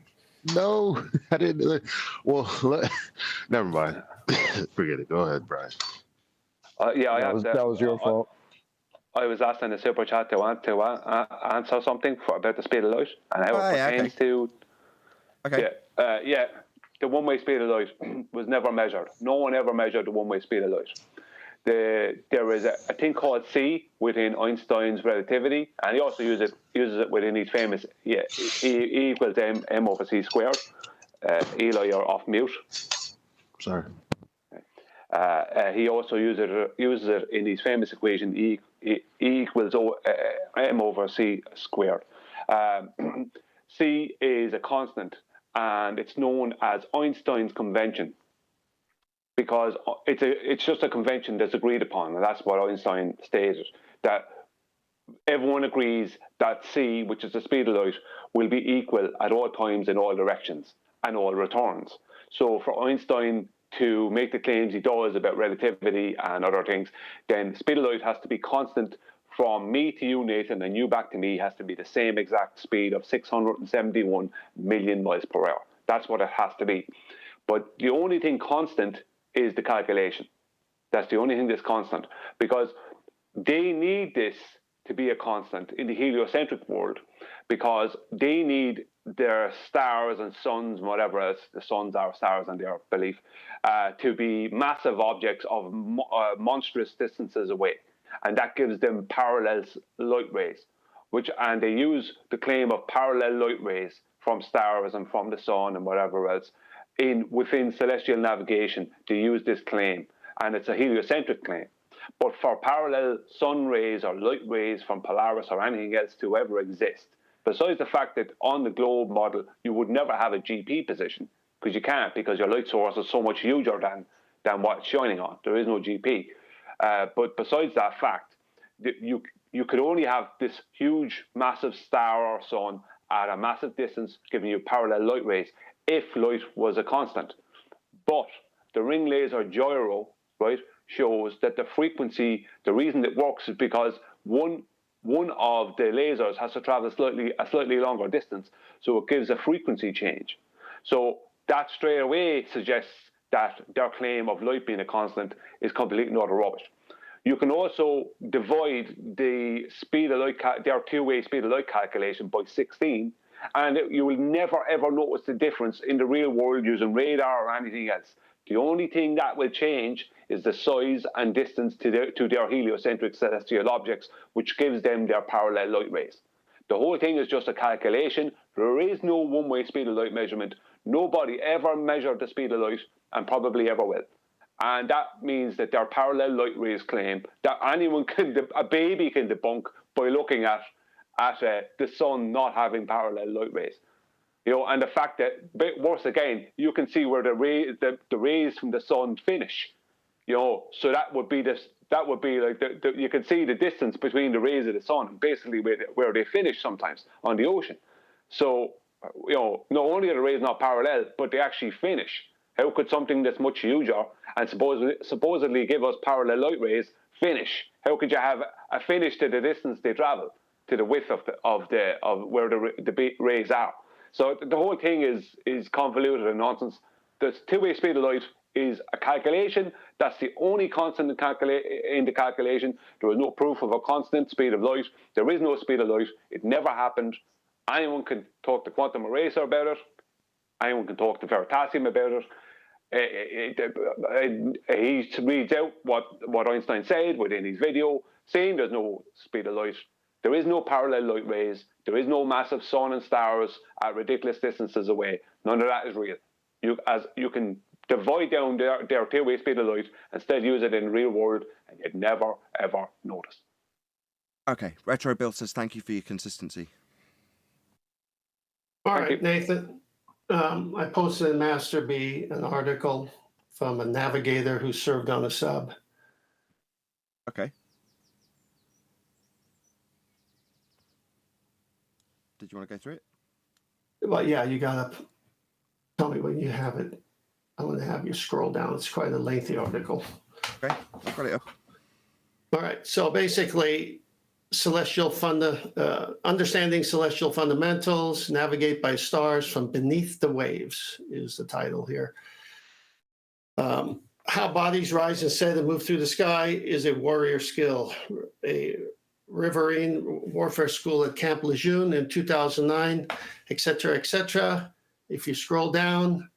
No, I didn't. Well, never mind. Forget it. Go ahead, Brian. That was your fault. I was asked in the super chat to answer something about the speed of light and how it pertains to. Okay. The one-way speed of light was never measured. No one ever measured the one-way speed of light. There is a thing called C within Einstein's relativity, and he also uses it within his famous E equals m over c squared. Eli, you're off mute. Sorry. He also uses it in his famous equation E equals m over c squared. C is a constant, and it's known as Einstein's convention because it's just a convention that's agreed upon, and that's what Einstein stated, that everyone agrees that c, which is the speed of light, will be equal at all times in all directions and all returns. So for Einstein to make the claims he does about relativity and other things, then speed of light has to be constant from me to you, Nathan, and you back to me has to be the same exact speed of 671 million miles per hour. That's what it has to be. But the only thing constant is the calculation. That's the only thing that's constant, because they need this to be a constant in the heliocentric world, because they need their stars and suns, whatever else the suns are, stars in their belief, to be massive objects of monstrous distances away. And that gives them parallel light rays, and they use the claim of parallel light rays from stars and from the sun and whatever else within celestial navigation to use this claim, and it's a heliocentric claim. But for parallel sun rays or light rays from Polaris or anything else to ever exist, besides the fact that on the globe model you would never have a GP position, because you can't, because your light source is so much huger than what it's shining on. There is no GP. But besides that fact, you could only have this huge, massive star or sun at a massive distance giving you parallel light rays if light was a constant. But the ring laser gyro, right, shows that the frequency, the reason it works is because one of the lasers has to travel a slightly longer distance, so it gives a frequency change. So that straight away suggests that their claim of light being a constant is completely utter rubbish. You can also divide the speed of light, their two-way speed of light calculation by 16, and you will never ever notice the difference in the real world using radar or anything else. The only thing that will change is the size and distance to their heliocentric celestial objects, which gives them their parallel light rays. The whole thing is just a calculation. There is no one-way speed of light measurement. Nobody ever measured the speed of light, and probably ever will. And that means that their parallel light rays claim that a baby can debunk by looking at the sun not having parallel light rays. You know, and the fact that, once again, you can see where the rays from the sun finish. You know, so that would be like you can see the distance between the rays of the sun, basically where they finish sometimes on the ocean. So, you know, not only are the rays not parallel, but they actually finish. How could something that's much huger and supposedly give us parallel light rays finish? How could you have a finish to the distance they travel, to the width of where the rays are? So the whole thing is convoluted and nonsense. The two-way speed of light is a calculation. That's the only constant in the calculation. There is no proof of a constant speed of light. There is no speed of light. It never happened. Anyone can talk to quantum eraser about it. Anyone can talk to Veritasium about it. He reads out what Einstein said within his video, saying there's no speed of light. There is no parallel light rays. There is no massive sun and stars at ridiculous distances away. None of that is real. You can divide down their two-way speed of light and still use it in the real world, and you'd never, ever notice. Okay, Retro Bill says thank you for your consistency. All right, Nathan. I posted in Master B an article from a navigator who served on a sub. Okay. Did you want to go through it? Well, yeah, you got to tell me when you have it. I'm going to have you scroll down. It's quite a lengthy article. Okay, I've got it up. All right, so basically, understanding celestial fundamentals, navigate by stars from beneath the waves is the title here. How bodies rise and set and move through the sky is a warrior skill. A Riverine Warfare School at Camp Lejeune in 2009, etc., etc. If you scroll down,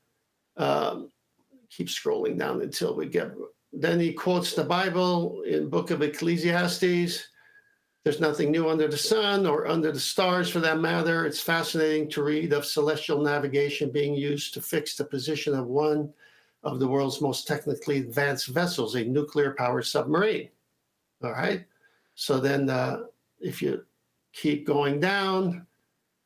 keep scrolling down until we get. Then he quotes the Bible in Book of Ecclesiastes. There's nothing new under the sun or under the stars for that matter. It's fascinating to read of celestial navigation being used to fix the position of one of the world's most technically advanced vessels, a nuclear-powered submarine. All right. So then if you keep going down,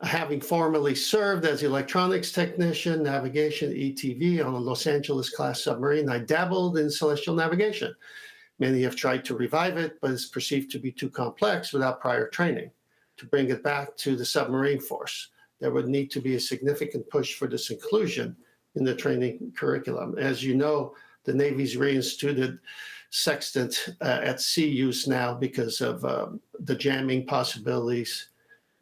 having formerly served as electronics technician, navigation, ETV on a Los Angeles-class submarine, I dabbled in celestial navigation. Many have tried to revive it, but it's perceived to be too complex without prior training. To bring it back to the submarine force, there would need to be a significant push for this inclusion in the training curriculum. As you know, the Navy's reinstituted sextant at sea use now because of the jamming possibilities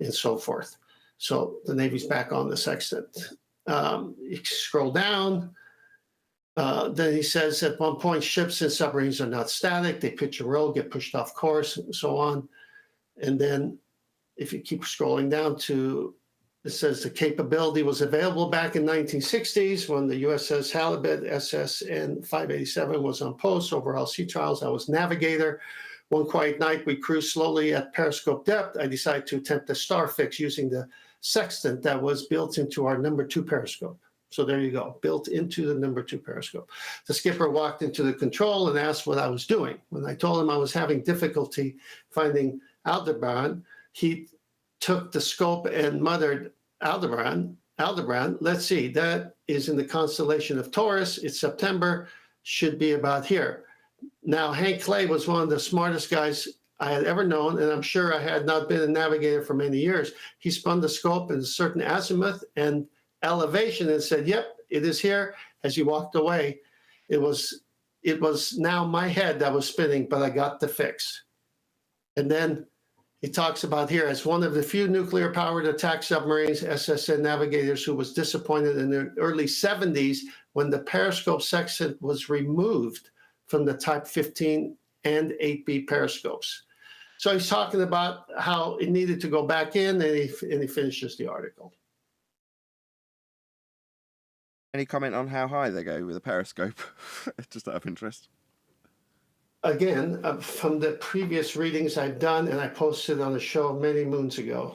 and so forth. So the Navy's back on the sextant. You scroll down. Then he says at one point, ships and submarines are not static. They pitch and roll, get pushed off course, and so on. And then if you keep scrolling down to, it says the capability was available back in 1960s when the USS Halibut SSN 587 was on post, overall sea trials. I was navigator. One quiet night, we cruised slowly at periscope depth. I decided to attempt a star fix using the sextant that was built into our number 2 periscope. So there you go, built into the number 2 periscope. The skipper walked into the control and asked what I was doing. When I told him I was having difficulty finding Aldebaran, he took the scope and muttered, Aldebaran, let's see, that is in the constellation of Taurus. It's September, should be about here. Now, Hank Clay was one of the smartest guys I had ever known, and I'm sure I had not been a navigator for many years. He spun the scope in a certain azimuth and elevation and said, yep, it is here. As he walked away, it was now my head that was spinning, but I got the fix. And then he talks about here, as one of the few nuclear-powered attack submarines, SSN navigators, who was disappointed in the early 70s when the periscope sextant was removed from the Type 15 and 8B periscopes. So he's talking about how it needed to go back in, and he finishes the article. Any comment on how high they go with a periscope? Just out of interest. Again, from the previous readings I've done, and I posted on a show many moons ago,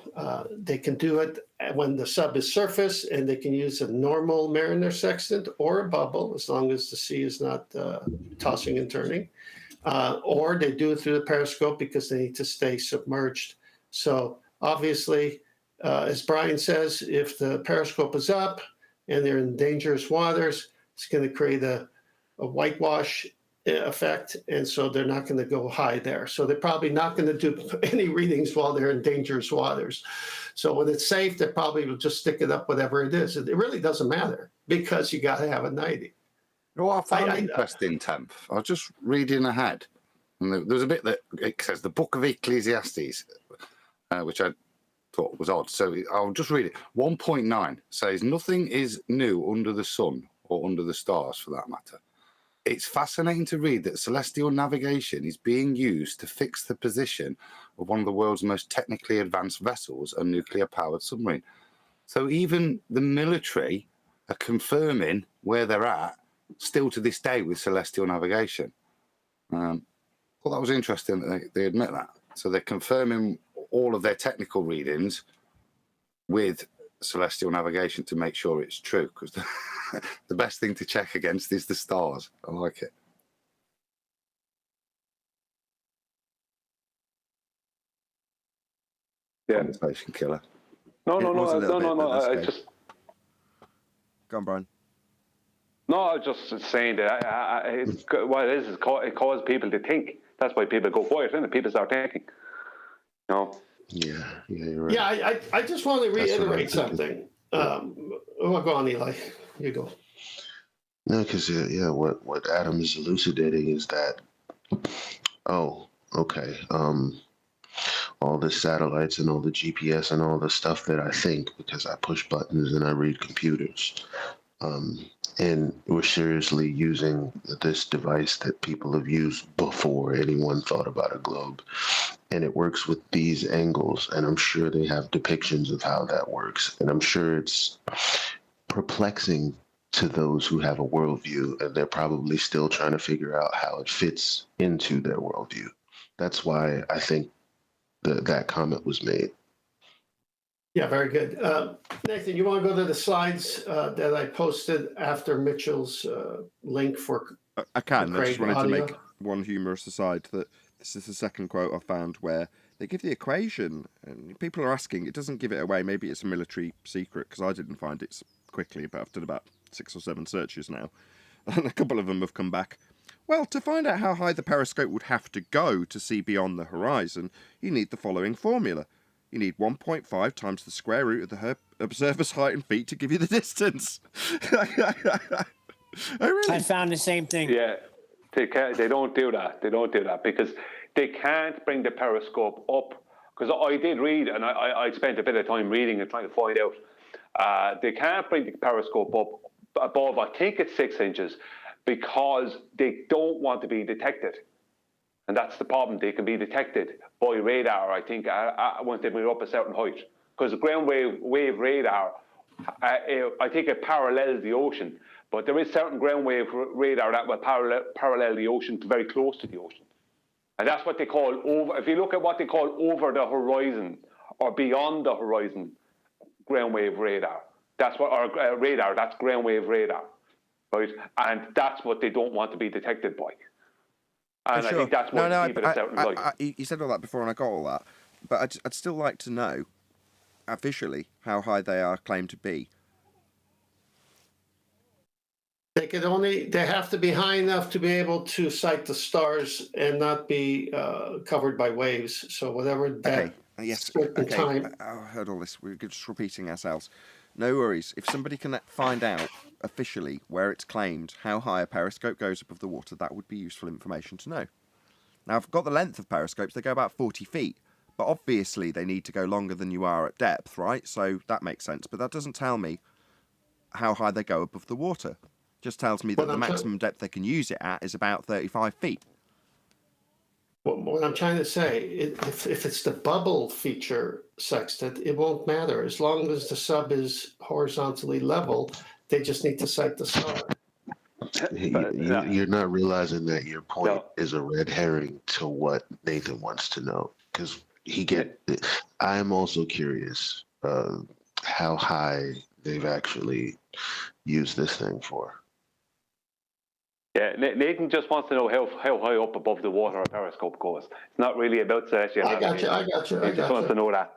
they can do it when the sub is surface, and they can use a normal Mariner sextant or a bubble, as long as the sea is not tossing and turning. Or they do it through the periscope because they need to stay submerged. So obviously, as Brian says, if the periscope is up and they're in dangerous waters, it's going to create a whitewash effect, and so they're not going to go high there. So they're probably not going to do any readings while they're in dangerous waters. So when it's safe, they probably will just stick it up whatever it is. It really doesn't matter because you got to have a 90. You know what I found interesting, Temp? I was just reading ahead, and there's a bit that it says the Book of Ecclesiastes, which I thought was odd. So I'll just read it. 1.9 says, nothing is new under the sun or under the stars, for that matter. It's fascinating to read that celestial navigation is being used to fix the position of one of the world's most technically advanced vessels, a nuclear-powered submarine. So even the military are confirming where they're at, still to this day, with celestial navigation. Well, that was interesting that they admit that. So they're confirming all of their technical readings with celestial navigation to make sure it's true, because the best thing to check against is the stars. I like it. Yeah. Conversation killer. No. I just. Go on, Brian. No, I was just saying that what it is it causes people to think. That's why people go quiet, isn't it? People start thinking. No. Yeah, you're right. Yeah, I just want to reiterate something. Go on, Eli. You go. No, because what Adam is elucidating is that, all the satellites and all the GPS and all the stuff that I think, because I push buttons and I read computers, and we're seriously using this device that people have used before anyone thought about a globe. And it works with these angles, and I'm sure they have depictions of how that works. And I'm sure it's perplexing to those who have a worldview, and they're probably still trying to figure out how it fits into their worldview. That's why I think that comment was made. Yeah, very good. Nathan, you want to go to the slides that I posted after Mitchell's link for I can. I just wanted audio? to make one humorous aside that this is the second quote I found where they give the equation, and people are asking, it doesn't give it away. Maybe it's a military secret, because I didn't find it quickly, but I've done about 6 or 7 searches now, and a couple of them have come back. Well, to find out how high the periscope would have to go to see beyond the horizon, you need the following formula. You need 1.5 times the square root of the observer's height in feet to give you the distance. I found the same thing. Yeah, they don't do that. They don't do that because they can't bring the periscope up. Because I did read, and I spent a bit of time reading and trying to find out. They can't bring the periscope up above, I think it's 6 inches, because they don't want to be detected. And that's the problem. They can be detected by radar, I think, once they move up a certain height. Because the ground wave radar, I think it parallels the ocean. But there is certain ground wave radar that will parallel the ocean to very close to the ocean. And that's what they call over. If you look at what they call over the horizon or beyond the horizon ground wave radar. That's what our radar. That's ground wave radar, right? And that's what they don't want to be detected by. And I think that's what keep it a certain light. You said all that before, and I got all that, but I'd still like to know officially how high they are claimed to be. They have to be high enough to be able to sight the stars and not be covered by waves. So whatever that time. I heard all this. We're just repeating ourselves. No worries. If somebody can find out officially where it's claimed how high a periscope goes above the water, that would be useful information to know. Now, I've got the length of periscopes. They go about 40 feet. But obviously, they need to go longer than you are at depth, right? So that makes sense. But that doesn't tell me how high they go above the water. Just tells me that the maximum depth they can use it at is about 35 feet. What I'm trying to say, if it's the bubble feature sextant, it won't matter. As long as the sub is horizontally level, they just need to sight the star. You're not realizing that your point is a red herring to what Nathan wants to know. Because I'm also curious how high they've actually used this thing for. Yeah, Nathan just wants to know how high up above the water a periscope goes. It's not really about celestial. I got you. He just wants to know that.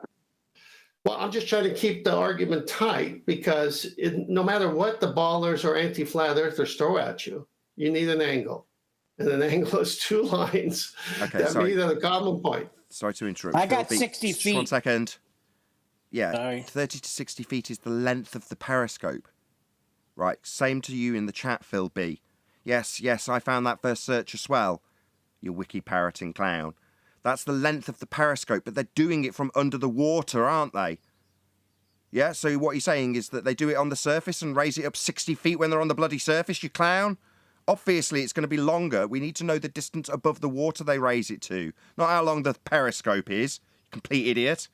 Well, I'm just trying to keep the argument tight because no matter what the ballers or anti-flat earthers throw at you, you need an angle. And an angle is two lines that meet at a common point. Sorry to interrupt. I got 60 feet. 1 second. Yeah, Sorry. 30 to 60 feet is the length of the periscope. Right, same to you in the chat, Phil B. Yes, I found that first search as well. You wiki parroting clown. That's the length of the periscope, but they're doing it from under the water, aren't they? Yeah, so what you're saying is that they do it on the surface and raise it up 60 feet when they're on the bloody surface, you clown? Obviously, it's going to be longer. We need to know the distance above the water they raise it to, not how long the periscope is, you complete idiot.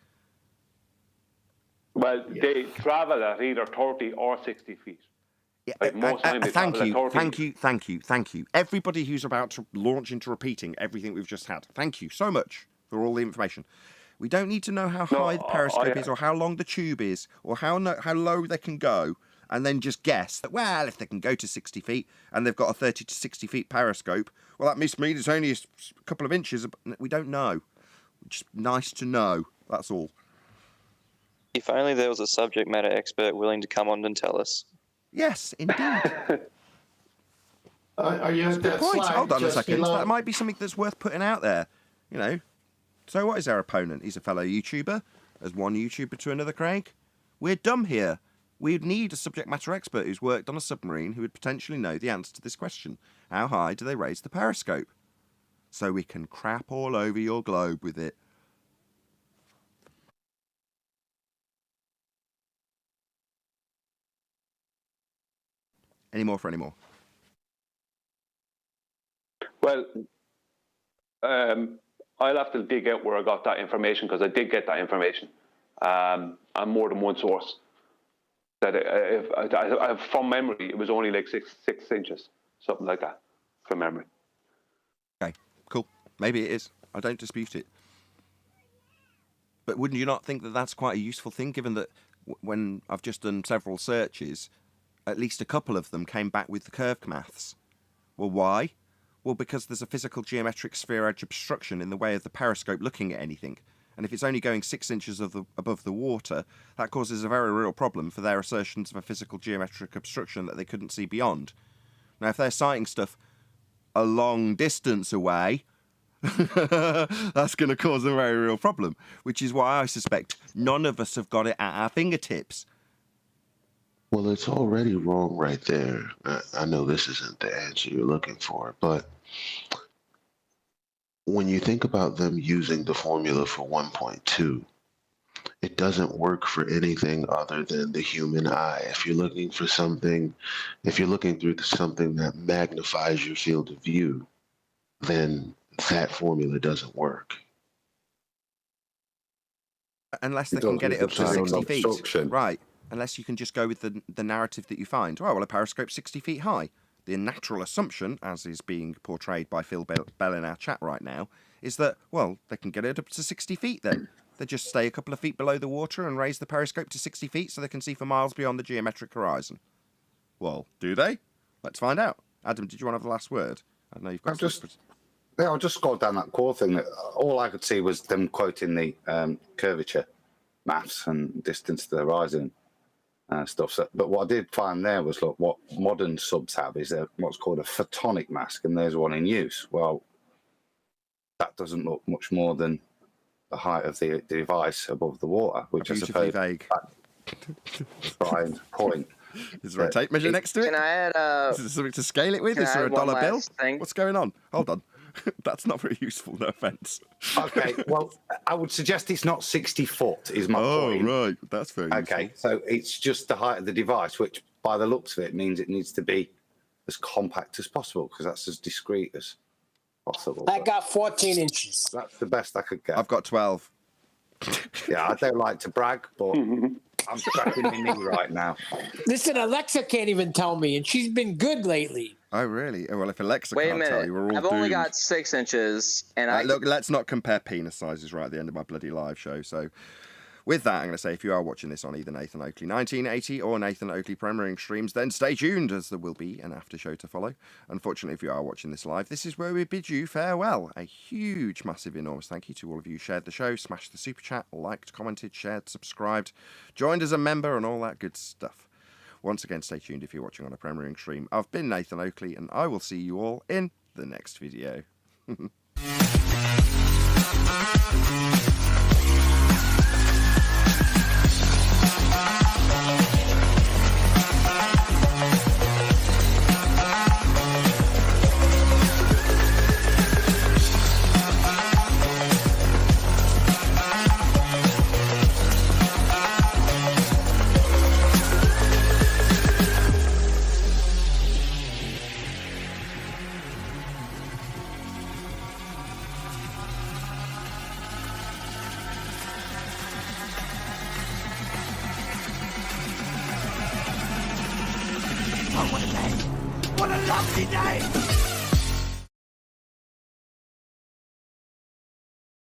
Well, they travel at either 30 or 60 feet. Yeah, like most times they thank travel you. Everybody who's about to launch into repeating everything we've just had, thank you so much for all the information. We don't need to know how high the periscope is or how long the tube is or how low they can go and then just guess that, well, if they can go to 60 feet and they've got a 30 to 60 feet periscope, well, that must mean it's only a couple of inches. We don't know. Just nice to know. That's all. If only there was a subject matter expert willing to come on and tell us. Yes, indeed. Are you at that point? slide? Hold on a second. Below? That might be something that's worth putting out there. You know. So what is our opponent? He's a fellow YouTuber. As one YouTuber to another, Craig. We're dumb here. We'd need a subject matter expert who's worked on a submarine who would potentially know the answer to this question. How high do they raise the periscope? So we can crap all over your globe with it. Any more for any more? Well, I'll have to dig out where I got that information because I did get that information on more than one source. That from memory, it was only like six inches, something like that, from memory. Okay, cool. Maybe it is. I don't dispute it. But wouldn't you not think that that's quite a useful thing, given that when I've just done several searches, at least a couple of them came back with the curved maths. Well, why? Well, because there's a physical geometric sphere edge obstruction in the way of the periscope looking at anything. And if it's only going 6 inches above the water, that causes a very real problem for their assertions of a physical geometric obstruction that they couldn't see beyond. Now, if they're sighting stuff a long distance away, that's going to cause a very real problem, which is why I suspect none of us have got it at our fingertips. Well, it's already wrong right there. I know this isn't the answer you're looking for, but when you think about them using the formula for 1.2, it doesn't work for anything other than the human eye. If you're looking for something, if you're looking through something that magnifies your field of view, then that formula doesn't work. Unless they can get it up to 60 feet. Right. Unless you can just go with the narrative that you find. Oh, well, a periscope's 60 feet high. The natural assumption, as is being portrayed by Phil Bell in our chat right now, is that, well, they can get it up to 60 feet then. They just stay a couple of feet below the water and raise the periscope to 60 feet so they can see for miles beyond the geometric horizon. Well, do they? Let's find out. Adam, did you want to have the last word? I know you've got. I just scrolled down that core thing. All I could see was them quoting the curvature maths and distance to the horizon stuff. So, but what I did find there was, look, what modern subs have is what's called a photonic mask, and there's one in use. Well, that doesn't look much more than the height of the device above the water, which I suppose vague. Brian's point. Is there a tape measure next to it? Can I add Is there something to scale it with? Is there a dollar bill? What's going on? Hold on. That's not very useful, no offence. Okay, well, I would suggest it's not 60 foot, is my point. Oh, right. That's very useful. Okay, so it's just the height of the device, which by the looks of it means it needs to be as compact as possible, because that's as discreet as possible. I got 14 inches. That's the best I could get. I've got 12. Yeah, I don't like to brag, but I'm scratching my knee right now. Listen, Alexa can't even tell me, and she's been good lately. Oh, really? Oh, well, if Alexa Wait a can't tell minute. you, we're all I've only doomed. got 6 inches, and Look, let's not compare penis sizes right at the end of my bloody live show. So, with that, I'm going to say if you are watching this on either Nathan Oakley 1980 or Nathan Oakley Premiering streams, then stay tuned, as there will be an after show to follow. Unfortunately, if you are watching this live, this is where we bid you farewell. A huge, massive, enormous thank you to all of you who shared the show, smashed the super chat, liked, commented, shared, subscribed, joined as a member, and all that good stuff. Once again, stay tuned if you're watching on a Premiering stream. I've been Nathan Oakley, and I will see you all in the next video. What a lovely day!